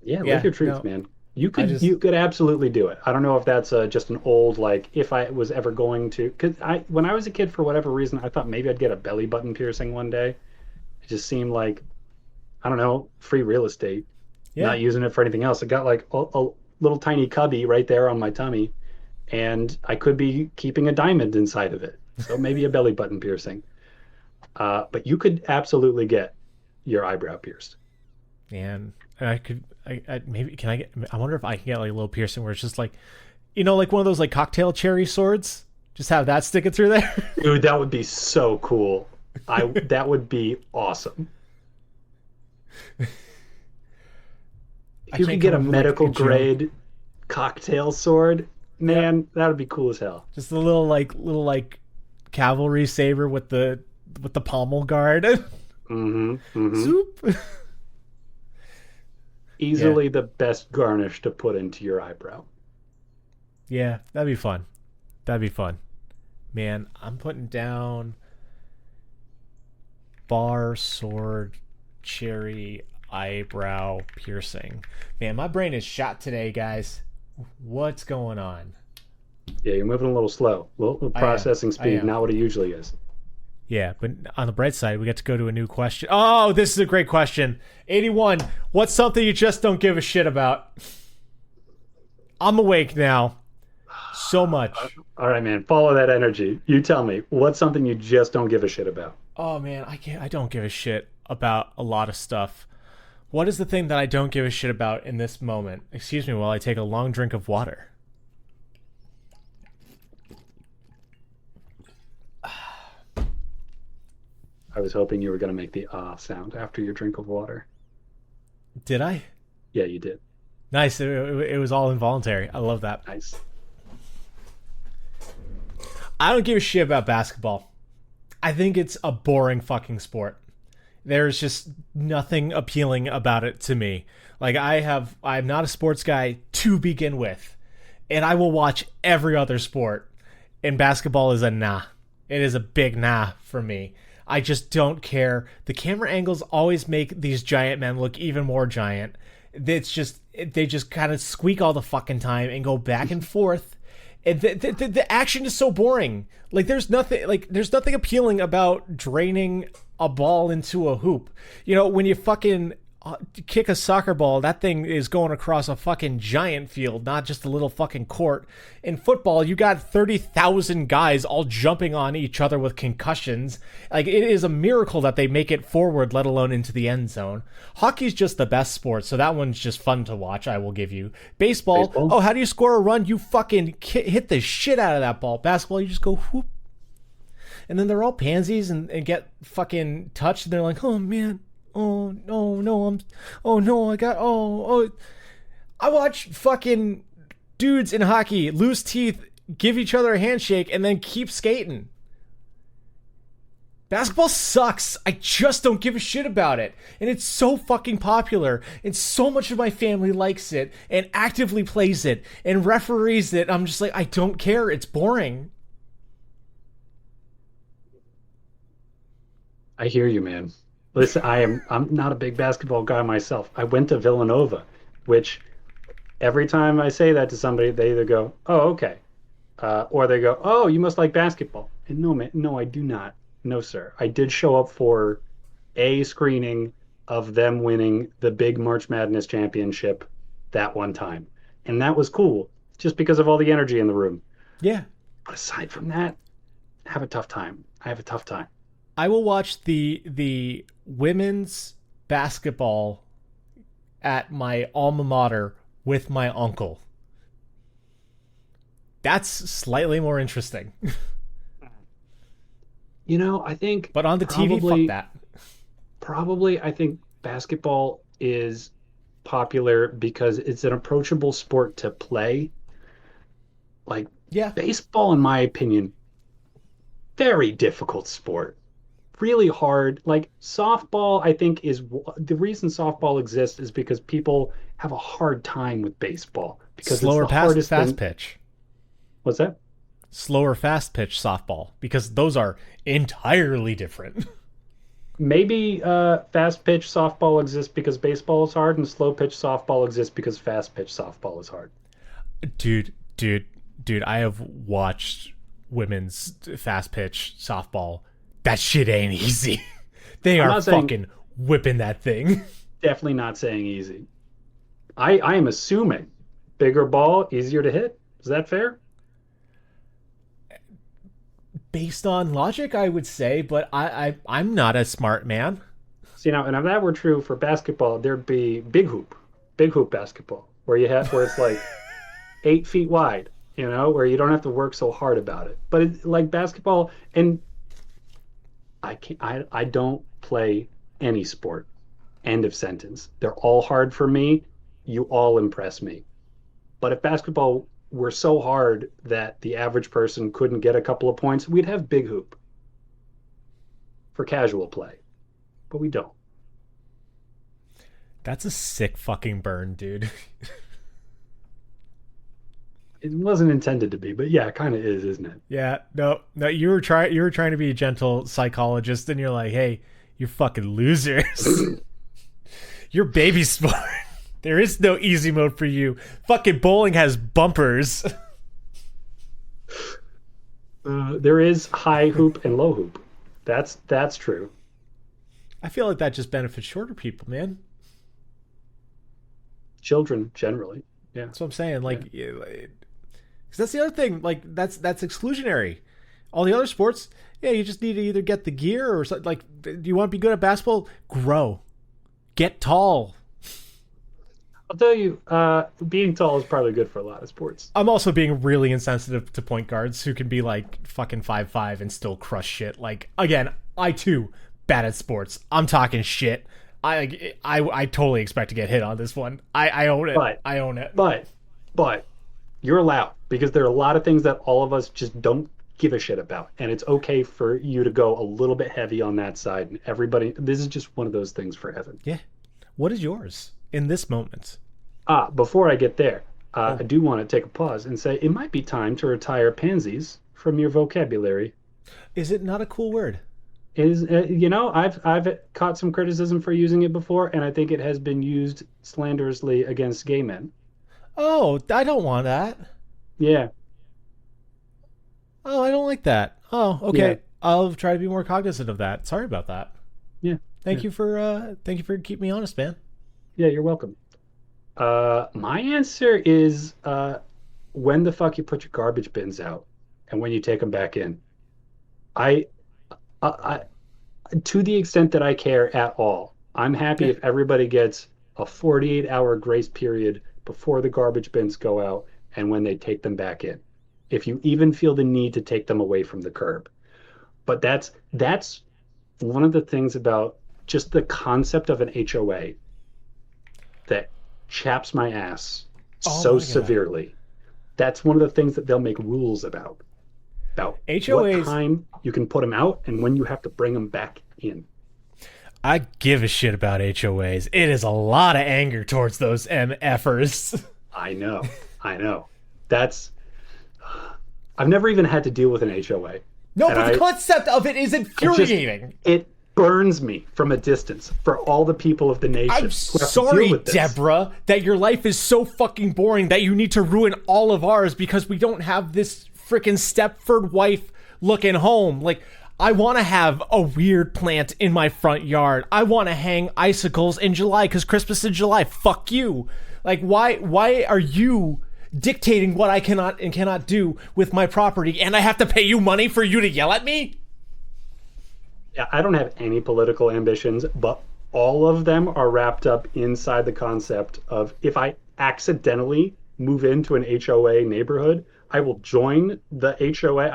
[SPEAKER 1] Yeah, live
[SPEAKER 2] Yeah,
[SPEAKER 1] your truth,
[SPEAKER 2] no,
[SPEAKER 1] man. You
[SPEAKER 2] I
[SPEAKER 1] could
[SPEAKER 2] just
[SPEAKER 1] you could absolutely do it. I don't know if that's just an old like if I was ever going to because I when I was a kid for whatever reason I thought maybe I'd get a belly button piercing one day. It just seemed like I don't know free real estate,
[SPEAKER 2] yeah.
[SPEAKER 1] not using it for anything else. It got like a little tiny cubby right there on my tummy, and I could be keeping a diamond inside of it. So maybe a belly button piercing. But you could absolutely get your eyebrow pierced.
[SPEAKER 2] And I could, I maybe can I get? I wonder if I can get like a little piercing where it's just like, like one of those like cocktail cherry swords. Just have that sticking through there.
[SPEAKER 1] Dude, that would be so cool. I that would be awesome. If
[SPEAKER 2] I
[SPEAKER 1] you
[SPEAKER 2] can't
[SPEAKER 1] could
[SPEAKER 2] come
[SPEAKER 1] get a
[SPEAKER 2] up with like
[SPEAKER 1] medical
[SPEAKER 2] a joke.
[SPEAKER 1] grade cocktail sword,
[SPEAKER 2] Yep.
[SPEAKER 1] man, that would be cool as hell.
[SPEAKER 2] Just a little like cavalry saber with the pommel guard.
[SPEAKER 1] Mm-hmm.
[SPEAKER 2] Zoop. Yeah,
[SPEAKER 1] Easily the best garnish to put into your eyebrow.
[SPEAKER 2] yeah, that'd be fun. That'd be fun. Man, I'm putting down bar sword cherry eyebrow piercing. Man, my brain is shot today, guys. What's going on?
[SPEAKER 1] Yeah, you're moving a little slow. Little
[SPEAKER 2] I am.
[SPEAKER 1] processing
[SPEAKER 2] I
[SPEAKER 1] speed,
[SPEAKER 2] am.
[SPEAKER 1] not what it usually is.
[SPEAKER 2] Yeah, but on the bright side, we get to go to a new question. Oh, this is a great question. 81. What's something you just don't give a shit about? I'm awake now. So much.
[SPEAKER 1] All right, man, follow that energy. You tell me, what's something you just don't give a shit about?
[SPEAKER 2] Oh man, I don't give a shit about a lot of stuff. What is the thing that I don't give a shit about in this moment? Excuse me while I take a long drink of water.
[SPEAKER 1] I was hoping you were going to make the ah sound after your drink of water.
[SPEAKER 2] Did I?
[SPEAKER 1] Yeah, you did.
[SPEAKER 2] Nice. It was all involuntary. I love that.
[SPEAKER 1] Nice.
[SPEAKER 2] I don't give a shit about basketball. I think it's a boring fucking sport. There's just nothing appealing about it to me. Like I'm not a sports guy to begin with. And I will watch every other sport. And basketball is a nah. It is a big nah for me. I just don't care. The camera angles always make these giant men look even more giant. They just kind of squeak all the fucking time and go back and forth. And the action is so boring. There's nothing appealing about draining a ball into a hoop. When you fucking kick a soccer ball, that thing is going across a fucking giant field, not just a little fucking court. In football, you got 30,000 guys all jumping on each other with concussions. Like, it is a miracle that they make it forward, let alone into the end zone. Hockey's just the best sport, so that one's just fun to watch, I will give you. Baseball,
[SPEAKER 1] Baseball?
[SPEAKER 2] oh, how do you score a run? You fucking hit the shit out of that ball. Basketball, you just go whoop. And then they're all pansies and get fucking touched, and they're like, oh man, oh no, no, oh no, oh. I watch fucking dudes in hockey lose teeth, give each other a handshake, and then keep skating. Basketball sucks. I just don't give a shit about it. And it's so fucking popular. And so much of my family likes it and actively plays it and referees it. I'm just like, I don't care. It's boring.
[SPEAKER 1] I hear you, man. Listen, I'm not a big basketball guy myself. I went to Villanova, which every time I say that to somebody, they either go, "Oh, okay," or they go, "Oh, you must like basketball." And no, man, no, I do not. No, sir. I did show up for a screening of them winning the big March Madness championship that one time, and that was cool, just because of all the energy in the room.
[SPEAKER 2] Yeah.
[SPEAKER 1] But aside from that, I have a tough time. I have a tough time.
[SPEAKER 2] I will watch the women's basketball at my alma mater with my uncle. That's slightly more interesting.
[SPEAKER 1] I think
[SPEAKER 2] But on the TV, fuck that.
[SPEAKER 1] probably I think basketball is popular because it's an approachable sport to play. Like
[SPEAKER 2] Yeah.
[SPEAKER 1] baseball, in my opinion, very difficult sport. Really hard. Like softball, I think is the reason softball exists is because people have a hard time with baseball because it's
[SPEAKER 2] Slower
[SPEAKER 1] the
[SPEAKER 2] pass,
[SPEAKER 1] hardest
[SPEAKER 2] fast
[SPEAKER 1] thing.
[SPEAKER 2] pitch.
[SPEAKER 1] What's that?
[SPEAKER 2] Slower fast pitch softball, because those are entirely different.
[SPEAKER 1] Maybe fast pitch softball exists because baseball is hard, and slow pitch softball exists because fast pitch softball is hard.
[SPEAKER 2] dude, dude, dude, I have watched women's fast pitch softball. That shit ain't easy. They
[SPEAKER 1] I'm
[SPEAKER 2] are
[SPEAKER 1] not saying
[SPEAKER 2] fucking whipping that thing.
[SPEAKER 1] definitely not saying easy. I am assuming bigger ball, easier to hit. Is that fair?
[SPEAKER 2] Based on logic, I would say, but I'm not a smart man.
[SPEAKER 1] So, and if that were true for basketball, there'd be big hoop basketball, where it's like 8 feet wide, where you don't have to work so hard about it. But it's like basketball, and I don't play any sport. End of sentence. They're all hard for me. You all impress me. But if basketball were so hard that the average person couldn't get a couple of points, we'd have big hoop for casual play. But we don't.
[SPEAKER 2] That's a sick fucking burn, dude.
[SPEAKER 1] It wasn't intended to be, but yeah, it kind of is, isn't it?
[SPEAKER 2] Yeah, no, you were trying to be a gentle psychologist, and you're like, hey, you fucking losers. You're baby sport. There is no easy mode for you. Fucking bowling has bumpers.
[SPEAKER 1] There is high hoop and low hoop. That's true.
[SPEAKER 2] I feel like that just benefits shorter people, man.
[SPEAKER 1] Children generally, yeah.
[SPEAKER 2] That's what I'm saying.
[SPEAKER 1] Yeah.
[SPEAKER 2] Like, because that's the other thing. Like, that's exclusionary. All the other sports, yeah, you just need to either get the gear or something. Like, do you want to be good at basketball? Grow, get tall.
[SPEAKER 1] I'll tell you, being tall is probably good for a lot of sports.
[SPEAKER 2] I'm also being really insensitive to point guards who can be like fucking 5'5" and still crush shit. Like, again, I too bad at sports. I'm talking shit. I totally expect to get hit on this one. I own it. I own it.
[SPEAKER 1] But you're allowed because there are a lot of things that all of us just don't give a shit about, and it's okay for you to go a little bit heavy on that side. And everybody, this is just one of those things for Evan.
[SPEAKER 2] Yeah. What is yours in this moment?
[SPEAKER 1] Before I get there, I do want to take a pause and say it might be time to retire pansies from your vocabulary.
[SPEAKER 2] Is it not a cool word?
[SPEAKER 1] I've caught some criticism for using it before, and I think it has been used slanderously against gay men.
[SPEAKER 2] Oh, I don't want that.
[SPEAKER 1] Yeah.
[SPEAKER 2] Oh, I don't like that. Oh, okay.
[SPEAKER 1] Yeah.
[SPEAKER 2] I'll try to be more cognizant of that. Sorry about that.
[SPEAKER 1] Yeah.
[SPEAKER 2] Thank you for keeping me honest, man.
[SPEAKER 1] Yeah, you're welcome. My answer is when the fuck you put your garbage bins out and when you take them back in. I to the extent that I care at all, I'm happy if everybody gets a 48-hour grace period before the garbage bins go out and when they take them back in. If you even feel the need to take them away from the curb. But that's one of the things about just the concept of an HOA that chaps my ass so severely. That's one of the things that they'll make rules about
[SPEAKER 2] HOAs,
[SPEAKER 1] what time you can put them out and when you have to bring them back in.
[SPEAKER 2] I give a shit about HOAs. It is a lot of anger towards those MFers.
[SPEAKER 1] I know. I've never even had to deal with an HOA.
[SPEAKER 2] No, but the concept of it is infuriating.
[SPEAKER 1] It burns me from a distance for all the people of the nation.
[SPEAKER 2] I'm sorry, Deborah, that your life is so fucking boring that you need to ruin all of ours because we don't have this freaking Stepford wife looking home. Like, I want to have a weird plant in my front yard. I want to hang icicles in July because Christmas in July. Fuck you. Like, why are you dictating what I cannot and cannot do with my property, and I have to pay you money for you to yell at me?
[SPEAKER 1] Yeah, I don't have any political ambitions, but all of them are wrapped up inside the concept of if I accidentally move into an HOA neighborhood, I will join the HOA.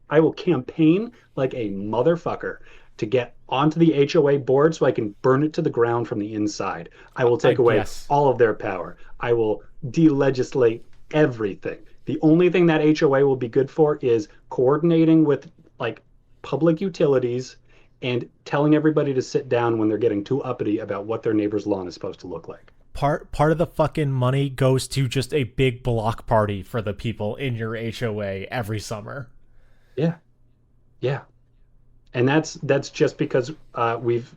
[SPEAKER 1] I will campaign like a motherfucker to get onto the HOA board so I can burn it to the ground from the inside. I will
[SPEAKER 2] I
[SPEAKER 1] take away
[SPEAKER 2] guess.
[SPEAKER 1] all of their power. I will delegislate everything. The only thing that HOA will be good for is coordinating with like public utilities and telling everybody to sit down when they're getting too uppity about what their neighbor's lawn is supposed to look like.
[SPEAKER 2] Part of the fucking money goes to just a big block party for the people in your HOA every summer.
[SPEAKER 1] Yeah, yeah, and that's just because we've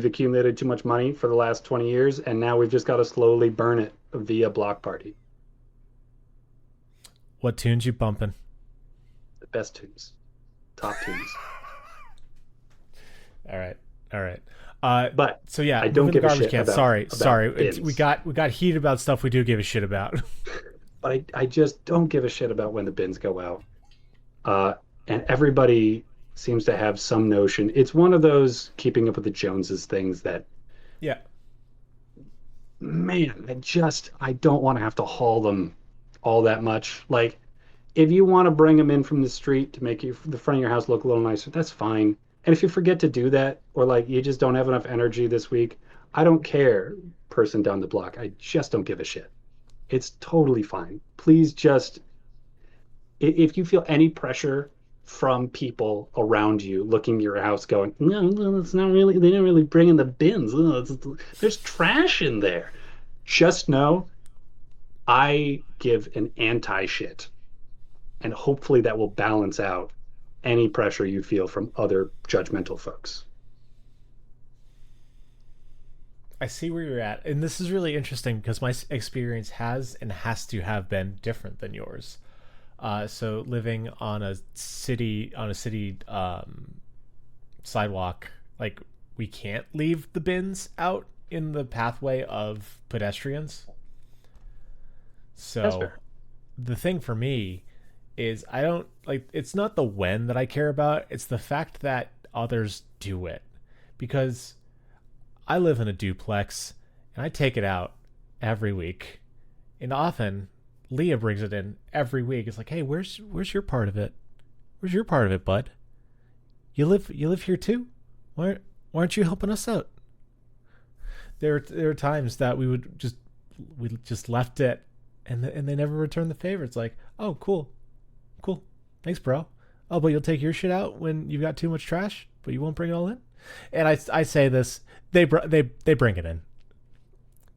[SPEAKER 1] accumulated too much money for the last 20 years, and now we've just got to slowly burn it via block party.
[SPEAKER 2] What tunes you bumping?
[SPEAKER 1] The best tunes, top tunes.
[SPEAKER 2] All right, all right.
[SPEAKER 1] But
[SPEAKER 2] So yeah,
[SPEAKER 1] I don't
[SPEAKER 2] moving the
[SPEAKER 1] give a
[SPEAKER 2] garbage
[SPEAKER 1] shit
[SPEAKER 2] can.
[SPEAKER 1] about
[SPEAKER 2] Sorry. We
[SPEAKER 1] bins.
[SPEAKER 2] got heated about stuff we do give a shit about.
[SPEAKER 1] But I just don't give a shit about when the bins go out. Uh, and everybody seems to have some notion. It's one of those keeping up with the Joneses things that,
[SPEAKER 2] Yeah.
[SPEAKER 1] man, I don't want to have to haul them all that much. Like, if you want to bring them in from the street to make the front of your house look a little nicer, that's fine. And if you forget to do that, or like you just don't have enough energy this week, I don't care, person down the block. I just don't give a shit. It's totally fine. Please just, if you feel any pressure from people around you looking at your house going, no, no, it's not really, they didn't really bring in the bins. Oh, there's trash in there. Just know I give an anti shit. And hopefully that will balance out any pressure you feel from other judgmental folks.
[SPEAKER 2] I see where you're at, and this is really interesting because my experience has and has to have been different than yours. So living on a city sidewalk, like we can't leave the bins out in the pathway of pedestrians.
[SPEAKER 1] That's
[SPEAKER 2] So
[SPEAKER 1] fair.
[SPEAKER 2] the thing for me is I don't like it's not the when that I care about, it's the fact that others do it. Because I live in a duplex and I take it out every week. And often Leah brings it in every week. It's like, "Hey, where's your part of it? Where's your part of it, bud? You live here too? Why aren't you helping us out?" There are times that we just left it and they never returned the favor. It's like, "Oh, cool. Cool. Thanks, bro. Oh, but you'll take your shit out when you've got too much trash, but you won't bring it all in." And I say this, they bring it in.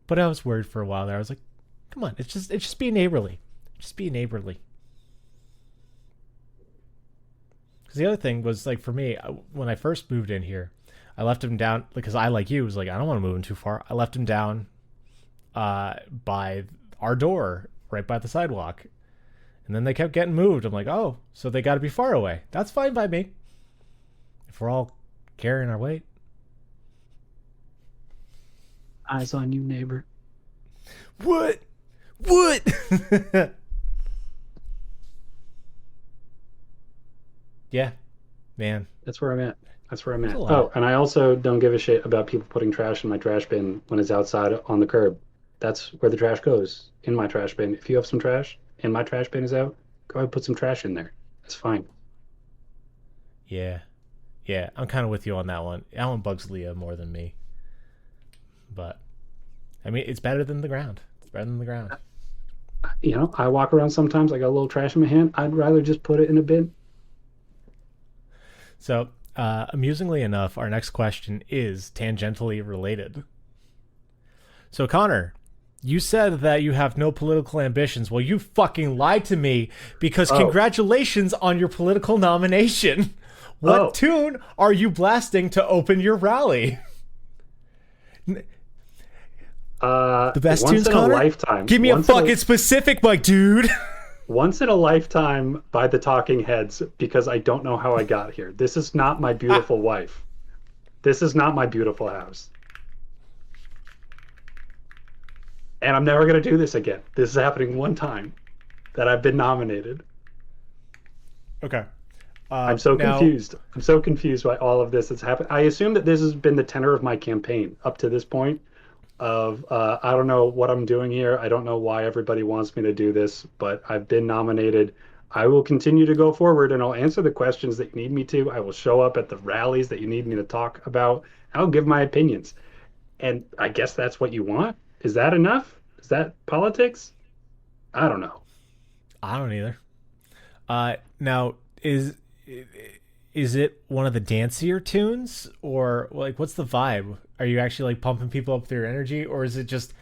[SPEAKER 2] But I was worried for a while there. I was like, "Come on, it's just being neighborly. Just be neighborly." Because the other thing was like for me, when I first moved in here, I left him down because I, like you, was like, I don't want to move him too far. I left him down by our door, right by the sidewalk. And then they kept getting moved. I'm like, "Oh, so they got to be far away. That's fine by me. If we're all carrying our weight."
[SPEAKER 1] Eyes on you, neighbor.
[SPEAKER 2] What? What? Yeah, man.
[SPEAKER 1] That's where I'm at. That's where I'm
[SPEAKER 2] There's a
[SPEAKER 1] at.
[SPEAKER 2] lot.
[SPEAKER 1] Oh, and I also don't give a shit about people putting trash in my trash bin when it's outside on the curb. That's where the trash goes, in my trash bin. If you have some trash and my trash bin is out, go ahead and put some trash in there. That's fine.
[SPEAKER 2] Yeah. Yeah, I'm kind of with you on that one. That one bugs Leah more than me. But, I mean, it's better than the ground. It's better than the ground.
[SPEAKER 1] I walk around sometimes, I got a little trash in my hand. I'd rather just put it in a bin.
[SPEAKER 2] So, amusingly enough, our next question is tangentially related. So, Connor, you said that you have no political ambitions. Well, you fucking lied to me because
[SPEAKER 1] Oh,
[SPEAKER 2] congratulations on your political nomination. What
[SPEAKER 1] oh,
[SPEAKER 2] tune are you blasting to open your rally? The best
[SPEAKER 1] once
[SPEAKER 2] tunes,
[SPEAKER 1] in a
[SPEAKER 2] Connor?
[SPEAKER 1] lifetime.
[SPEAKER 2] Give me a fucking specific, my dude.
[SPEAKER 1] Once in a lifetime by the Talking Heads because I don't know how I got here. This is not my beautiful wife. This is not my beautiful house. And I'm never going to do this again. This is happening one time that I've been nominated.
[SPEAKER 2] Okay.
[SPEAKER 1] I'm so
[SPEAKER 2] Now,
[SPEAKER 1] confused. I'm so confused by all of this that's happened. I assume that this has been the tenor of my campaign up to this point of I don't know what I'm doing here. I don't know why everybody wants me to do this, but I've been nominated. I will continue to go forward and I'll answer the questions that you need me to. I will show up at the rallies that you need me to talk about. I'll give my opinions. And I guess that's what you want. Is that enough? Is that politics? I don't know.
[SPEAKER 2] I don't either. Now is it one of the dancier tunes, or like what's the vibe? Are you actually like pumping people up with your energy, or is it just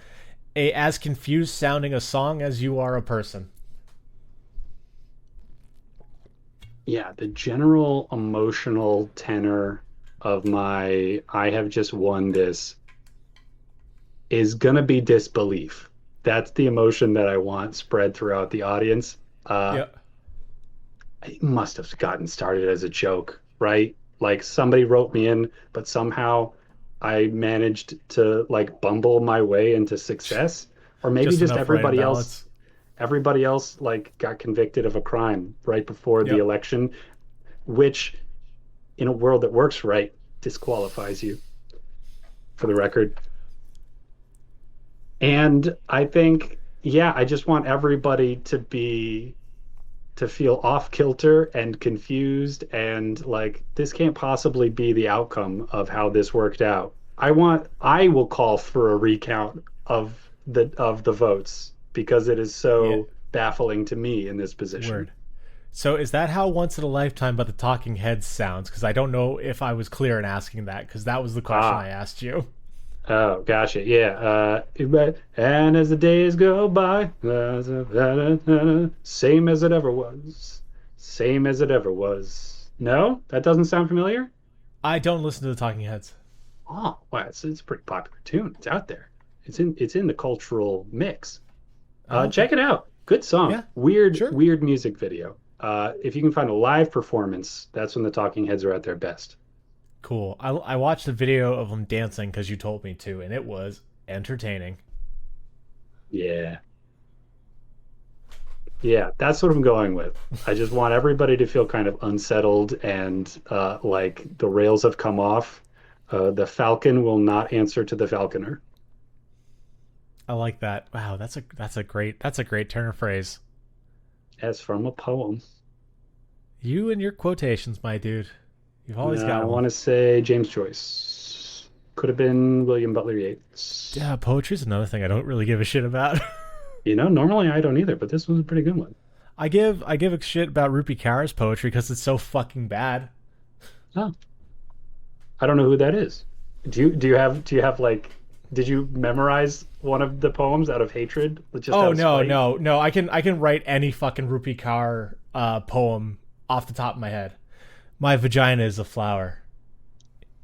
[SPEAKER 2] a as confused sounding a song as you are a person?
[SPEAKER 1] Yeah, the general emotional tenor of my I have just won this is gonna be disbelief. That's the emotion that I want spread throughout the audience. Uh,
[SPEAKER 2] Yeah,
[SPEAKER 1] it must have gotten started as a joke, right? Like somebody wrote me in, but somehow I managed to like bumble my way into success. Or maybe
[SPEAKER 2] just
[SPEAKER 1] just
[SPEAKER 2] enough write-in ballots.
[SPEAKER 1] everybody else like got convicted of a crime right before the
[SPEAKER 2] Yep.
[SPEAKER 1] election, which in a world that works right disqualifies you for the record. And I think, yeah, I just want everybody to feel off kilter and confused and like this can't possibly be the outcome of how this worked out. I will call for a recount of the votes because it is
[SPEAKER 2] Yeah.
[SPEAKER 1] so baffling to me in this position.
[SPEAKER 2] Word. So is that how Once in a Lifetime by the Talking Heads sounds? Because I don't know if I was clear in asking that, because that was the question I
[SPEAKER 1] Ah,
[SPEAKER 2] asked you.
[SPEAKER 1] oh, gotcha. Yeah. And as the days go by, same as it ever was, same as it ever was. No, that doesn't sound familiar.
[SPEAKER 2] I don't listen to the Talking Heads.
[SPEAKER 1] Oh, wow, it's a pretty popular tune. It's out there. It's in the cultural mix.
[SPEAKER 2] Oh, okay.
[SPEAKER 1] Check it out. Good song.
[SPEAKER 2] Yeah,
[SPEAKER 1] Weird,
[SPEAKER 2] sure.
[SPEAKER 1] weird music video. If you can find a live performance, that's when the Talking Heads are at their best.
[SPEAKER 2] Cool. I watched the video of them dancing because you told me to, and it was entertaining.
[SPEAKER 1] Yeah. Yeah, that's what I'm going with. I just want everybody to feel kind of unsettled and like the rails have come off. The Falcon will not answer to the Falconer.
[SPEAKER 2] I like that. Wow, that's a great turn of phrase.
[SPEAKER 1] As from a poem.
[SPEAKER 2] You and your quotations, my dude. You've always
[SPEAKER 1] I
[SPEAKER 2] got one.
[SPEAKER 1] want to say James Joyce. Could have been William Butler Yeats.
[SPEAKER 2] Yeah, poetry's another thing I don't really give a shit about.
[SPEAKER 1] Normally I don't either, but this was a pretty good one.
[SPEAKER 2] I give a shit about Rupi Kaur's poetry because it's so fucking bad.
[SPEAKER 1] Oh, I don't know who that is. Do you have like did you memorize one of the poems out of hatred, just out
[SPEAKER 2] Oh
[SPEAKER 1] of
[SPEAKER 2] no,
[SPEAKER 1] spite?
[SPEAKER 2] no, no! I can write any fucking Rupi Kaur poem off the top of my head. My vagina is a flower.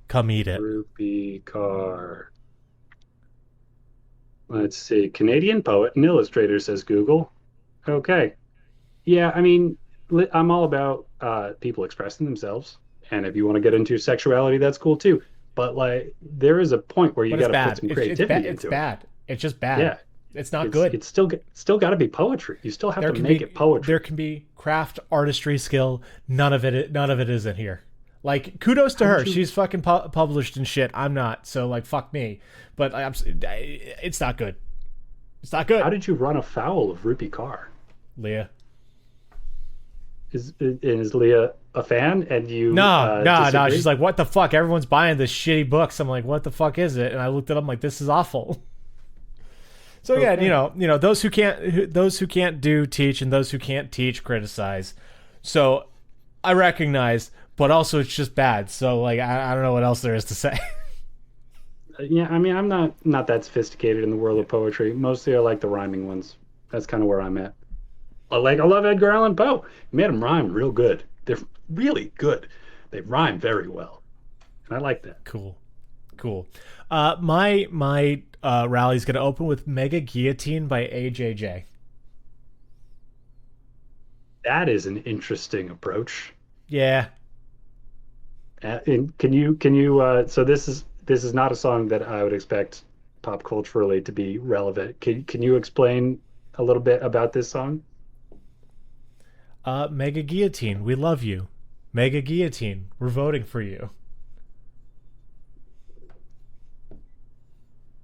[SPEAKER 2] Come eat it.
[SPEAKER 1] Rupi Kaur. Let's see. Canadian poet and illustrator, says Google. Okay. Yeah, I mean, I'm all about people expressing themselves. And if you want to get into your sexuality, that's cool too. But like, there is a point where you
[SPEAKER 2] But
[SPEAKER 1] got
[SPEAKER 2] it's
[SPEAKER 1] to put
[SPEAKER 2] bad.
[SPEAKER 1] some
[SPEAKER 2] It's bad.
[SPEAKER 1] creativity
[SPEAKER 2] It's
[SPEAKER 1] into it.
[SPEAKER 2] bad. It's just bad.
[SPEAKER 1] Yeah,
[SPEAKER 2] It's not
[SPEAKER 1] it's
[SPEAKER 2] good.
[SPEAKER 1] it's still got to be poetry. You still have
[SPEAKER 2] There
[SPEAKER 1] to
[SPEAKER 2] can
[SPEAKER 1] make
[SPEAKER 2] be
[SPEAKER 1] it
[SPEAKER 2] there
[SPEAKER 1] poetry.
[SPEAKER 2] can be craft, artistry, skill. None of it isn't here. Like kudos to
[SPEAKER 1] How
[SPEAKER 2] her.
[SPEAKER 1] did you
[SPEAKER 2] She's fucking published and shit. I'm not. So like fuck me. But it's not good. It's not
[SPEAKER 1] how
[SPEAKER 2] good.
[SPEAKER 1] did you run afoul of Rupi Kaur?
[SPEAKER 2] Leah.
[SPEAKER 1] Is Leah a fan and you
[SPEAKER 2] No, no, no. She's
[SPEAKER 1] disagree?
[SPEAKER 2] like, what the fuck? Everyone's buying this shitty books. I'm like, what the fuck is it? And I looked it up. I'm like, this is awful. So yeah,
[SPEAKER 1] Okay.
[SPEAKER 2] those who can't do teach, and those who can't teach criticize. So I recognize, but also it's just bad. So like, I don't know what else there is to say.
[SPEAKER 1] Yeah, I mean, I'm not that sophisticated in the world of poetry. Mostly I like the rhyming ones. That's kind of where I'm at. I love Edgar Allan Poe. He made them rhyme real good. They're really good. They rhyme very well. And I like that.
[SPEAKER 2] Cool, cool. My rally's gonna open with Mega Guillotine by AJJ.
[SPEAKER 1] That is an interesting approach.
[SPEAKER 2] Yeah,
[SPEAKER 1] And can you so this is not a song that I would expect pop culturally to be relevant. Can you explain a little bit about this song?
[SPEAKER 2] Mega Guillotine, we love you. Mega Guillotine, we're voting for you.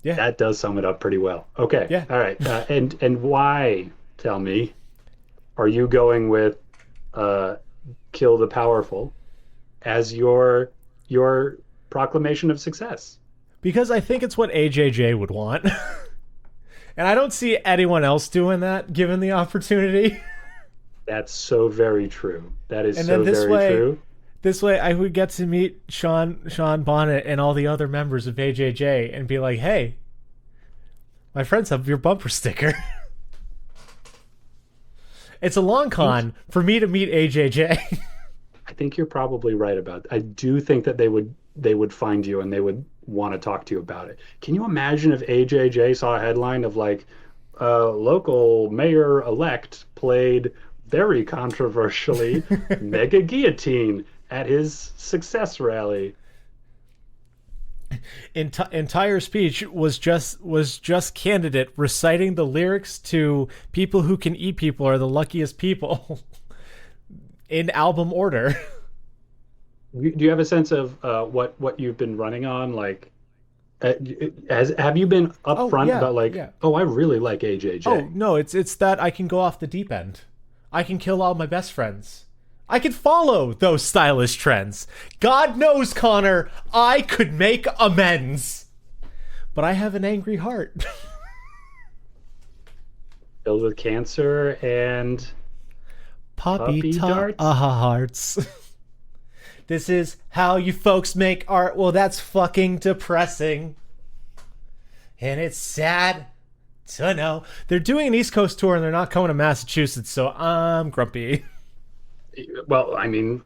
[SPEAKER 2] Yeah,
[SPEAKER 1] That does sum it up pretty well. Okay,
[SPEAKER 2] yeah.
[SPEAKER 1] all right. And why, tell me, are you going with uh, "Kill the Powerful" as your proclamation of success?
[SPEAKER 2] Because I think it's what AJJ would want. And I don't see anyone else doing that given the opportunity.
[SPEAKER 1] That's so very true. That is
[SPEAKER 2] And
[SPEAKER 1] so
[SPEAKER 2] then
[SPEAKER 1] very true.
[SPEAKER 2] this way I would get to meet Sean Bonnet and all the other members of AJJ and be like, "Hey, my friends have your bumper sticker." It's a long con for me to meet AJJ.
[SPEAKER 1] I think you're probably right about that. I do think that they would find you and they would want to talk to you about it. Can you imagine if AJJ saw a headline of like local mayor elect played very controversially mega guillotine at his success rally?
[SPEAKER 2] Entire speech was just candidate reciting the lyrics to "People Who Can Eat People Are the Luckiest People" in album order.
[SPEAKER 1] Do you have a sense of what you've been running on? Like, have you been
[SPEAKER 2] Oh
[SPEAKER 1] upfront
[SPEAKER 2] yeah,
[SPEAKER 1] about like,
[SPEAKER 2] yeah.
[SPEAKER 1] oh, I really like AJJ?
[SPEAKER 2] Oh no, it's that I can go off the deep end. I can kill all my best friends. I can follow those stylish trends. God knows, Connor, I could make amends. But I have an angry heart.
[SPEAKER 1] Filled with cancer and
[SPEAKER 2] Poppy
[SPEAKER 1] puppy darts.
[SPEAKER 2] hearts. This is how you folks make art. Well, that's fucking depressing. And it's sad to know. They're doing an East Coast tour and they're not coming to Massachusetts, so I'm grumpy.
[SPEAKER 1] Well, I mean,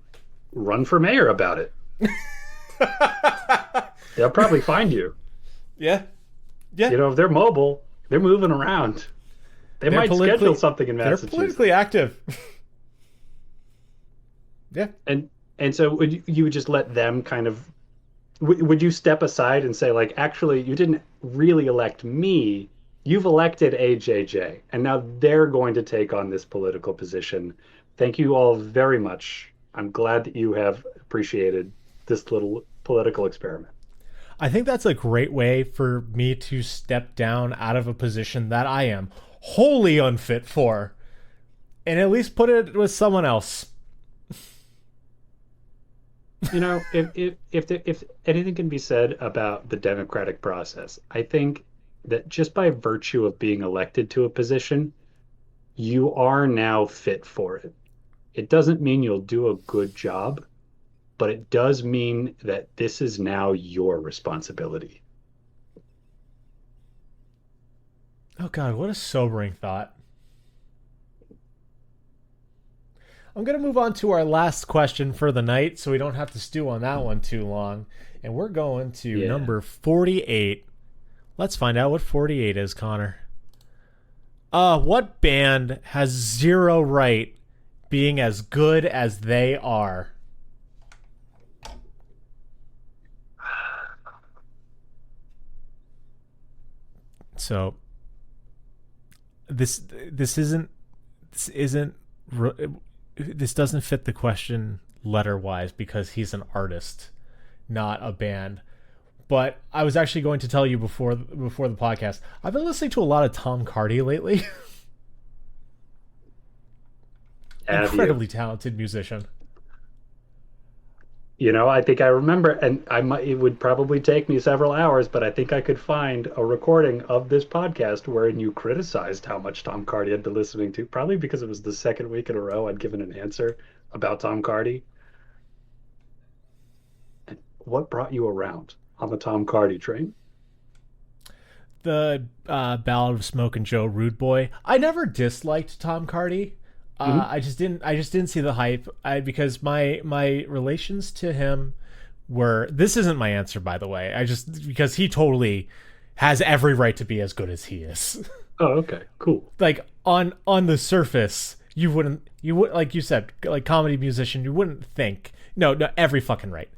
[SPEAKER 1] run for mayor about it. They'll probably find you.
[SPEAKER 2] Yeah. Yeah.
[SPEAKER 1] You know, if they're mobile, they're moving around. They
[SPEAKER 2] They're
[SPEAKER 1] might schedule something in
[SPEAKER 2] They're
[SPEAKER 1] Massachusetts.
[SPEAKER 2] politically active. Yeah.
[SPEAKER 1] And so you would just let them kind of would you step aside and say like, actually, you didn't really elect me. You've elected AJJ, and now they're going to take on this political position. Thank you all very much. I'm glad that you have appreciated this little political experiment.
[SPEAKER 2] I think that's a great way for me to step down out of a position that I am wholly unfit for and at least put it with someone else.
[SPEAKER 1] You know, if anything can be said about the democratic process, I think that just by virtue of being elected to a position, you are now fit for it. It doesn't mean you'll do a good job, but it does mean that this is now your responsibility.
[SPEAKER 2] Oh God, what a sobering thought. I'm going to move on to our last question for the night so we don't have to stew on that one too long. And we're going to number 48. Let's find out what 48 is, Connor. What band has zero right being as good as they are? So this isn't this doesn't fit the question letter wise because he's an artist, not a band. But I was actually going to tell you before the podcast, I've been listening to a lot of Tom Cardy lately. Incredibly talented musician.
[SPEAKER 1] You know, I think I remember, and it would probably take me several hours, but I think I could find a recording of this podcast wherein you criticized how much Tom Cardy had been listening to, probably because it was the second week in a row I'd given an answer about Tom Cardy. And what brought you around on the Tom Cardy train?
[SPEAKER 2] The Ballad of Smoke and Joe Rude Boy. I never disliked Tom Cardy. I just didn't see the hype because my relations to him were, this isn't my answer, by the way. Because he totally has every right to be as good as he is.
[SPEAKER 1] Oh, okay, cool.
[SPEAKER 2] Like on the surface, you would, like you said, like comedy musician, you wouldn't think, no, every fucking right.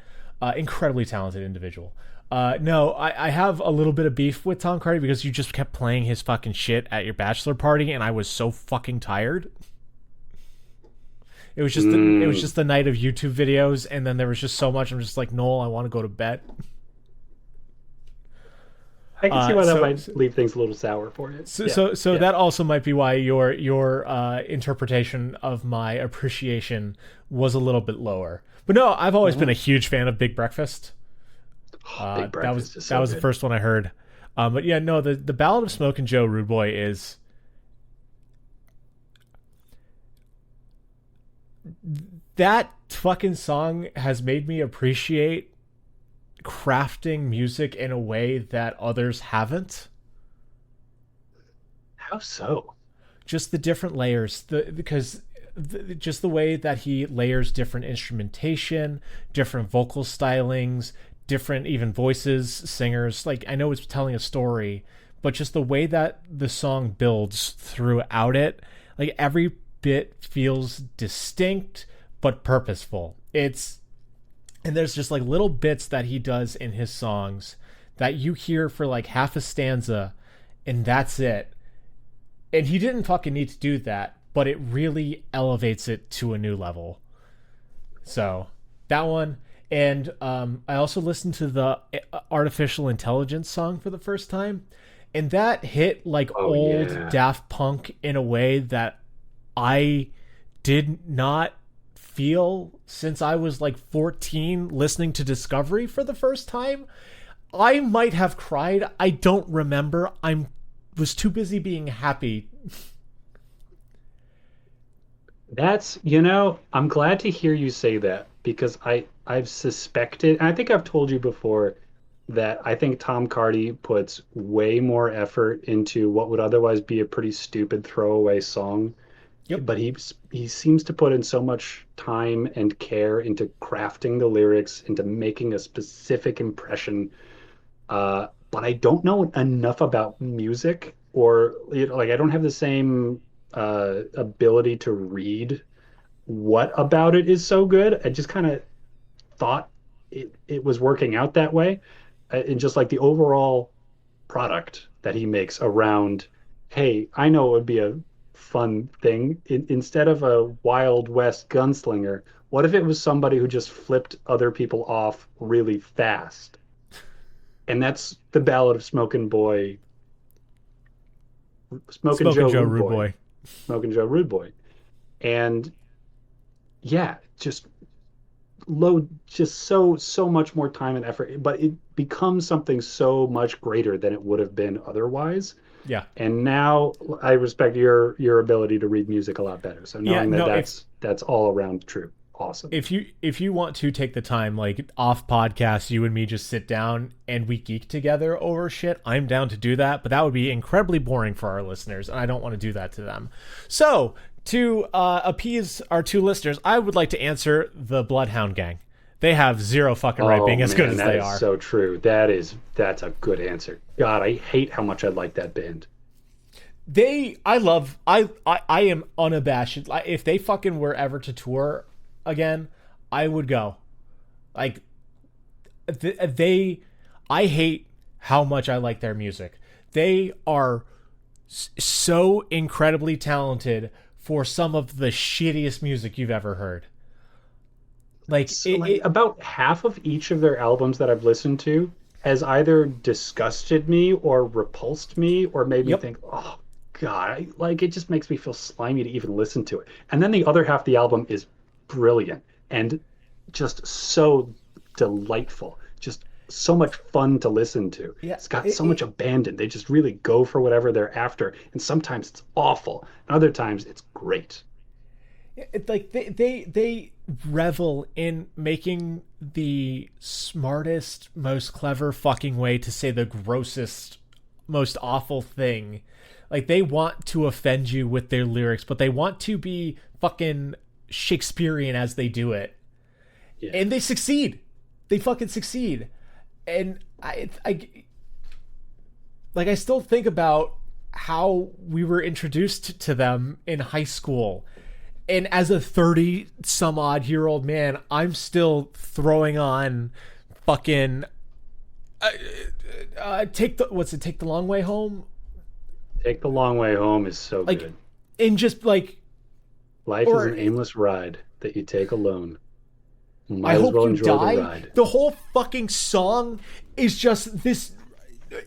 [SPEAKER 2] Incredibly talented individual. No, I have a little bit of beef with Tom Cardy because you just kept playing his fucking shit at your bachelor party, and I was so fucking tired. It was
[SPEAKER 1] Mm,
[SPEAKER 2] just the night of YouTube videos, and then there was just so much. I'm just like, Noel, I want to go to bed.
[SPEAKER 1] I can see
[SPEAKER 2] Uh,
[SPEAKER 1] why that
[SPEAKER 2] so
[SPEAKER 1] might leave things a little sour for you.
[SPEAKER 2] so
[SPEAKER 1] Yeah,
[SPEAKER 2] so, so
[SPEAKER 1] yeah.
[SPEAKER 2] that also might be why your interpretation of my appreciation was a little bit lower. But no, I've always been a
[SPEAKER 1] Mhm.
[SPEAKER 2] huge fan of Big Breakfast.
[SPEAKER 1] Oh, Big
[SPEAKER 2] That was
[SPEAKER 1] Breakfast is so
[SPEAKER 2] the
[SPEAKER 1] good.
[SPEAKER 2] first one I heard. But yeah, no, the Ballad of Smoke and Joe Rude Boy is that fucking song has made me appreciate crafting music in a way that others haven't.
[SPEAKER 1] How so?
[SPEAKER 2] Just the different layers, just the way that he layers different instrumentation, different vocal stylings, different even voices, singers. Like, I know it's telling a story, but just the way that the song builds throughout it, like every bit feels distinct but purposeful. It's And there's just like little bits that he does in his songs that you hear for like half a stanza and that's it. And he didn't fucking need to do that, but it really elevates it to a new level. So that one. And I also listened to the Artificial Intelligence song for the first time. And that hit like
[SPEAKER 1] Oh
[SPEAKER 2] old
[SPEAKER 1] yeah.
[SPEAKER 2] Daft Punk in a way that I did not feel since I was like 14 listening to Discovery for the first time. I might have cried. I don't remember. I was too busy being happy.
[SPEAKER 1] I'm glad to hear you say that because I've suspected, and I think I've told you before that I think Tom Cardy puts way more effort into what would otherwise be a pretty stupid throwaway song,
[SPEAKER 2] Yep.
[SPEAKER 1] but he seems to put in so much time and care into crafting the lyrics, into making a specific impression. But I don't know enough about music, or like I don't have the same ability to read what about it is so good. I just kind of thought it was working out that way, and just like the overall product that he makes around, hey, I know it would be a fun thing instead of a Wild West gunslinger. What if it was somebody who just flipped other people off really fast? And that's the Ballad of Smoking
[SPEAKER 2] Smoking
[SPEAKER 1] Joe
[SPEAKER 2] Joe
[SPEAKER 1] Rude
[SPEAKER 2] Rude
[SPEAKER 1] Boy,
[SPEAKER 2] Boy.
[SPEAKER 1] Smoking Joe Rude Boy. And yeah, just so much more time and effort, but it becomes something so much greater than it would have been otherwise.
[SPEAKER 2] Yeah.
[SPEAKER 1] And now I respect your ability to read music a lot better. So
[SPEAKER 2] Yeah,
[SPEAKER 1] knowing that
[SPEAKER 2] no,
[SPEAKER 1] that's all around true. Awesome.
[SPEAKER 2] if you want to take the time, like off podcast, you and me just sit down and we geek together over shit, I'm down to do that, but that would be incredibly boring for our listeners, and I don't want to do that to them. So to appease our two listeners, I would like to answer the Bloodhound Gang. They have zero fucking right
[SPEAKER 1] Oh
[SPEAKER 2] being as good
[SPEAKER 1] man,
[SPEAKER 2] as
[SPEAKER 1] that
[SPEAKER 2] they
[SPEAKER 1] is
[SPEAKER 2] are.
[SPEAKER 1] so true. That's a good answer. God, I hate how much I like that band.
[SPEAKER 2] I am unabashed. Like, if they fucking were ever to tour again, I would go. Like, they I hate how much I like their music. They are so incredibly talented for some of the shittiest music you've ever heard. Like
[SPEAKER 1] So, like about half of each of their albums that I've listened to has either disgusted me or repulsed me or made me
[SPEAKER 2] yep.
[SPEAKER 1] think, oh God, like it just makes me feel slimy to even listen to it. And then the other half of the album is brilliant and just so delightful, just so much fun to listen to.
[SPEAKER 2] Yeah,
[SPEAKER 1] It's got so much abandon. They just really go for whatever they're after. And sometimes it's awful, and other times it's great.
[SPEAKER 2] like they revel in making the smartest, most clever fucking way to say the grossest, most awful thing. Like, they want to offend you with their lyrics, but they want to be fucking Shakespearean as they do it,
[SPEAKER 1] Yeah.
[SPEAKER 2] and they succeed. They fucking succeed. And I still think about how we were introduced to them in high school, And as a 30 some odd year old man, I'm still throwing on fucking take the long way home,
[SPEAKER 1] Take the Long Way Home is so
[SPEAKER 2] like,
[SPEAKER 1] good.
[SPEAKER 2] and just like,
[SPEAKER 1] Life is
[SPEAKER 2] or
[SPEAKER 1] an aimless ride that you take alone.
[SPEAKER 2] I
[SPEAKER 1] Might as
[SPEAKER 2] hope
[SPEAKER 1] well
[SPEAKER 2] you
[SPEAKER 1] enjoy the
[SPEAKER 2] die.
[SPEAKER 1] ride.
[SPEAKER 2] The whole fucking song is just this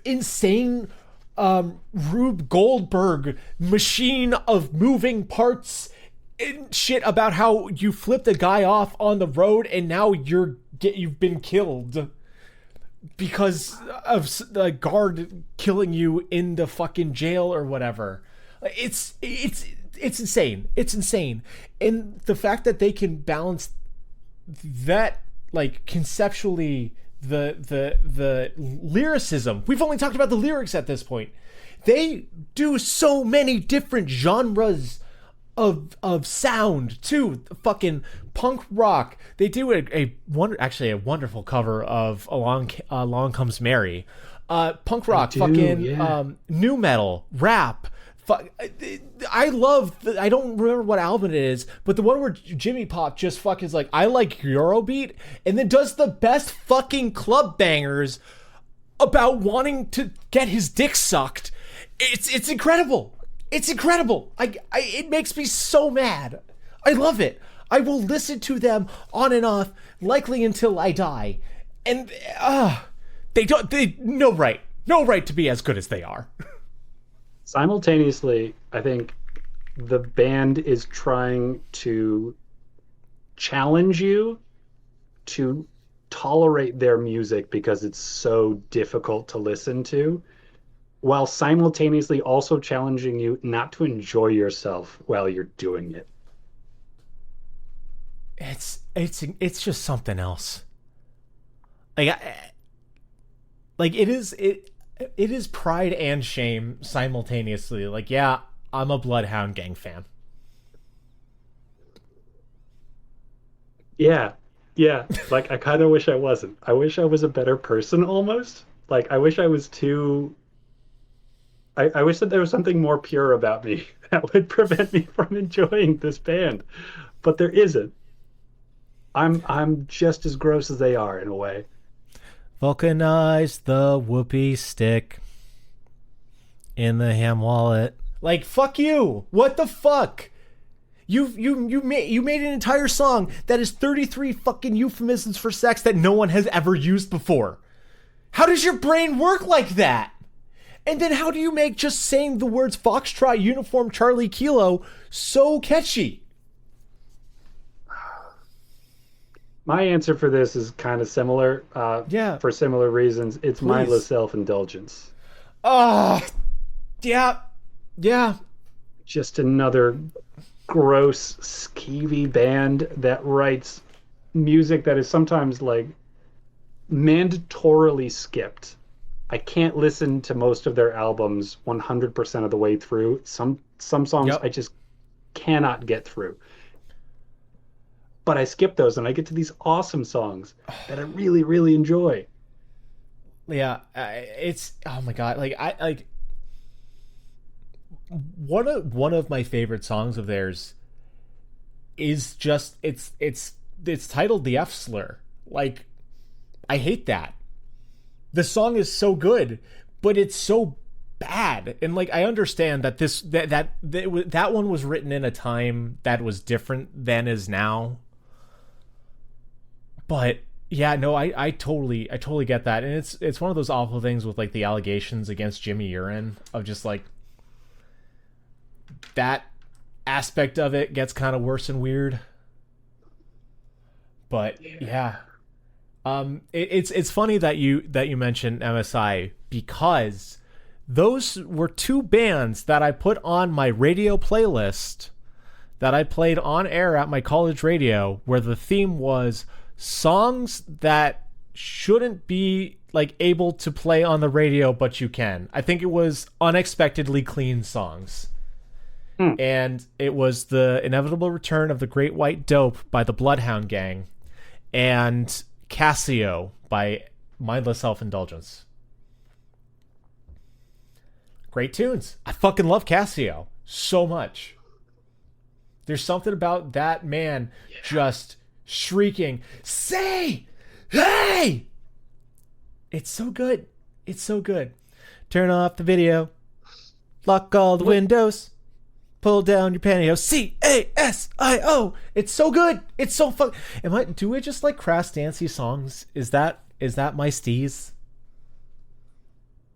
[SPEAKER 2] insane Rube Goldberg machine of moving parts and shit about how you flipped a guy off on the road and now you've been killed because of the guard killing you in the fucking jail or whatever. It's insane. It's insane. And the fact that they can balance that, like, conceptually, the lyricism. We've only talked about the lyrics at this point. They do so many different genres of sound too. Fucking punk rock. They do a wonderful cover of Along Comes Mary. Punk rock, fucking
[SPEAKER 1] yeah.
[SPEAKER 2] new metal, rap. I love. I don't remember what album it is, but the one where Jimmy Pop just fucking is like, I like Eurobeat, and then does the best fucking club bangers about wanting to get his dick sucked. It's incredible. It's incredible. It makes me so mad. I love it. I will listen to them on and off, likely until I die. And they no right to be as good as they are.
[SPEAKER 1] Simultaneously, I think the band is trying to challenge you to tolerate their music because it's so difficult to listen to, while simultaneously also challenging you not to enjoy yourself while you're doing it.
[SPEAKER 2] It's just something else. Like it is pride and shame simultaneously. Like, yeah, I'm a Bloodhound Gang fan.
[SPEAKER 1] Yeah. Yeah. Like, I kind of wish I wasn't. I wish I was a better person almost. Like, I wish I was too. I wish that there was something more pure about me that would prevent me from enjoying this band. But there isn't. I'm just as gross as they are in a way.
[SPEAKER 2] Vulcanize the whoopee stick in the ham wallet. Like, fuck you. What the fuck? You made an entire song that is 33 fucking euphemisms for sex that no one has ever used before. How does your brain work like that? And then how do you make just saying the words Foxtrot Uniform Charlie Kilo so catchy?
[SPEAKER 1] My answer for this is kind of similar,
[SPEAKER 2] Yeah.
[SPEAKER 1] for similar reasons. It's
[SPEAKER 2] Please.
[SPEAKER 1] mindless self-indulgence.
[SPEAKER 2] Yeah. Yeah.
[SPEAKER 1] Just another gross, skeevy band that writes music that is sometimes like mandatorily skipped. I can't listen to most of their albums 100% of the way through. Some songs
[SPEAKER 2] Yep.
[SPEAKER 1] I just cannot get through. But I skip those and I get to these awesome songs that I really, really enjoy.
[SPEAKER 2] Yeah, it's, oh my god, like, I like one of my favorite songs of theirs is just, it's titled The F Slur. Like, I hate that. The song is so good, but it's so bad. And like, I understand that that one was written in a time that was different than is now. But yeah, no, I totally get that. And it's one of those awful things with like the allegations against Jimmy Urine of just like that aspect of it gets kind of worse and weird. But yeah. It's funny that you mentioned MSI, because those were two bands that I put on my radio playlist that I played on air at my college radio, where the theme was songs that shouldn't be like able to play on the radio, but you can. I think it was Unexpectedly Clean Songs. And it was The Inevitable Return of the Great White Dope by the Bloodhound Gang and Casio by Mindless Self-Indulgence. Great tunes. I fucking love Casio so much. There's something about that man
[SPEAKER 1] Yeah.
[SPEAKER 2] just shrieking, "Say, hey!" It's so good. It's so good. Turn off the video. Lock all the windows. Pull down your pantyhose. CASIO. It's so good. It's so fun. Do I just like crass dancey songs? Is that my steez?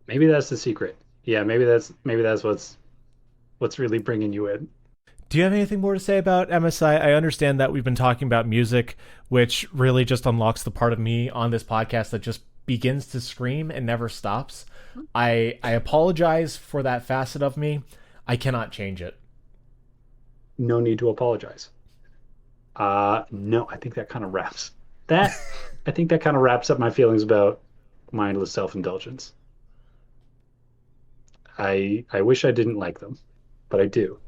[SPEAKER 1] Maybe that's the secret. Yeah, maybe that's what's really bringing you in.
[SPEAKER 2] Do you have anything more to say about MSI? I understand that we've been talking about music, which really just unlocks the part of me on this podcast that just begins to scream and never stops. I apologize for that facet of me. I cannot change it.
[SPEAKER 1] No need to apologize. No, I think that kind of wraps that. I think that kind of wraps up my feelings about mindless self-indulgence. I wish I didn't like them, but I do.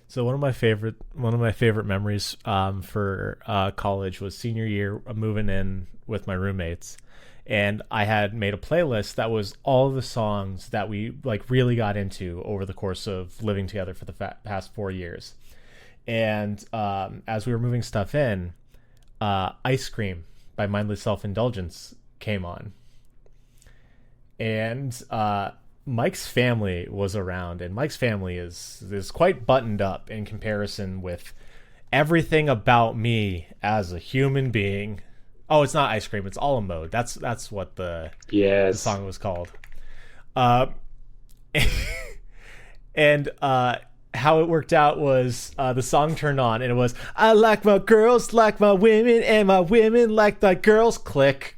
[SPEAKER 2] So one of my favorite memories for college was senior year, moving in with my roommates, and I had made a playlist that was all the songs that we like really got into over the course of living together for the past 4 years. And as we were moving stuff in, "Ice Cream" by Mindless Self-Indulgence came on, and Mike's family was around, and Mike's family is quite buttoned up in comparison with everything about me as a human being. Oh, it's not Ice Cream, it's All in Mode. That's what the song was called. And how it worked out was the song turned on, and it was, "I like my girls like my women, and my women like my girls." Click.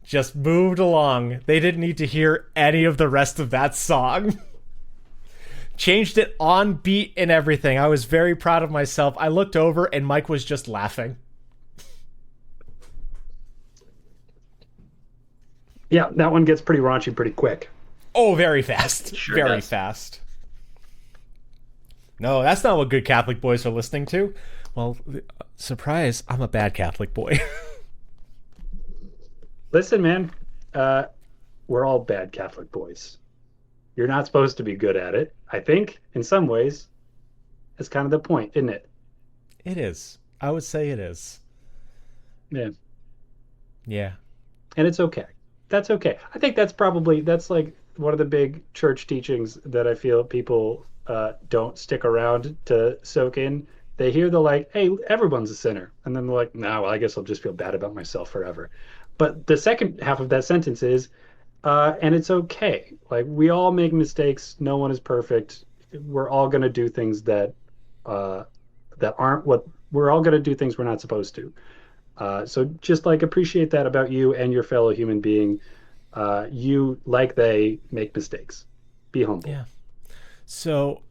[SPEAKER 2] Just moved along. They didn't need to hear any of the rest of that song. Changed it on beat and everything. I was very proud of myself. I looked over and Mike was just laughing.
[SPEAKER 1] Yeah, that one gets pretty raunchy pretty quick.
[SPEAKER 2] Oh, very fast.
[SPEAKER 1] Sure
[SPEAKER 2] very
[SPEAKER 1] does.
[SPEAKER 2] fast. No, that's not what good Catholic boys are listening to. Well, surprise, I'm a bad Catholic boy.
[SPEAKER 1] Listen, man, we're all bad Catholic boys. You're not supposed to be good at it. I think, in some ways, that's kind of the point, isn't it?
[SPEAKER 2] It is. I would say it is.
[SPEAKER 1] Yeah.
[SPEAKER 2] Yeah.
[SPEAKER 1] And it's okay. That's okay. I think that's like one of the big church teachings that I feel people don't stick around to soak in. They hear the like, "Hey, everyone's a sinner," and then they're like, "No, well, I guess I'll just feel bad about myself forever." But the second half of that sentence is, and it's okay. Like, we all make mistakes. No one is perfect. We're all gonna do things that aren't what we're all gonna do things we're not supposed to. So just like appreciate that about you and your fellow human being. You, like they, make mistakes. Be humble.
[SPEAKER 2] Yeah. So,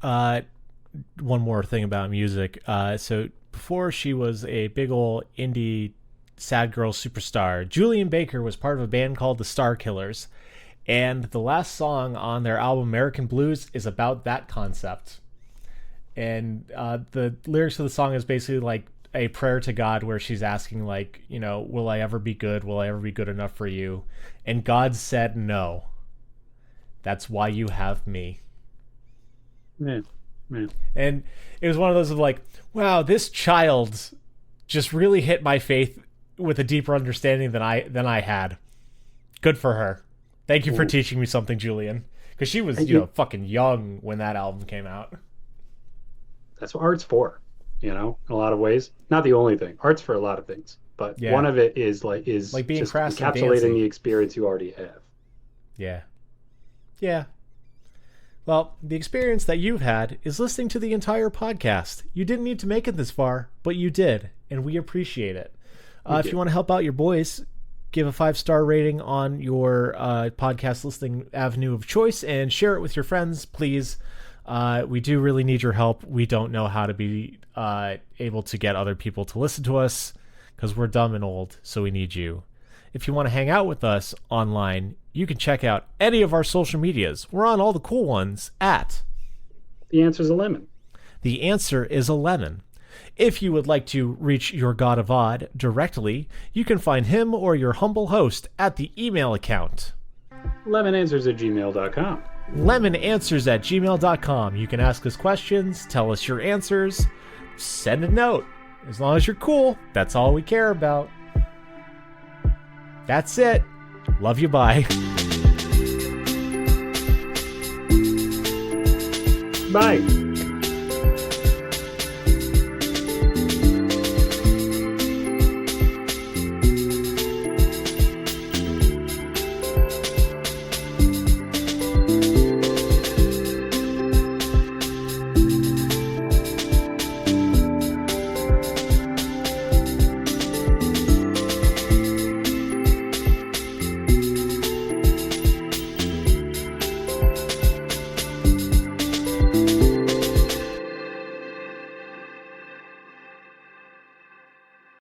[SPEAKER 2] one more thing about music. So before she was a big old indie sad girl superstar, Julian Baker was part of a band called the Star Killers, and the last song on their album American Blues is about that concept. And the lyrics of the song is basically like a prayer to God, where she's asking, like, you know, will I ever be good? Will I ever be good enough for you? And God said no. That's why you have me.
[SPEAKER 1] Yeah. Yeah.
[SPEAKER 2] And it was one of those of like, wow, this child just really hit my faith with a deeper understanding than I had. Good for her. Thank you for teaching me something, Julian. Because she was, fucking young when that album came out.
[SPEAKER 1] That's what art's for, in a lot of ways. Not the only thing. Art's for a lot of things, but one of it is like
[SPEAKER 2] being
[SPEAKER 1] just
[SPEAKER 2] crass and
[SPEAKER 1] encapsulating
[SPEAKER 2] dancing.
[SPEAKER 1] the experience you already have.
[SPEAKER 2] Yeah. Yeah. Well, the experience that you've had is listening to the entire podcast. You didn't need to make it this far, but you did, and we appreciate it. If you want to help out your boys, give a 5-star rating on your podcast listening avenue of choice and share it with your friends, please. We do really need your help. We don't know how to be able to get other people to listen to us because we're dumb and old, so we need you. If you want to hang out with us online, you can check out any of our social medias. We're on all the cool ones at...
[SPEAKER 1] The answer's a lemon.
[SPEAKER 2] The answer is a lemon. If you would like to reach your God of Odd directly, you can find him or your humble host at the email account
[SPEAKER 1] lemonanswers@gmail.com.
[SPEAKER 2] lemonanswers@gmail.com. You can ask us questions, tell us your answers, send a note. As long as you're cool, that's all we care about. That's it. Love you, bye.
[SPEAKER 1] Bye.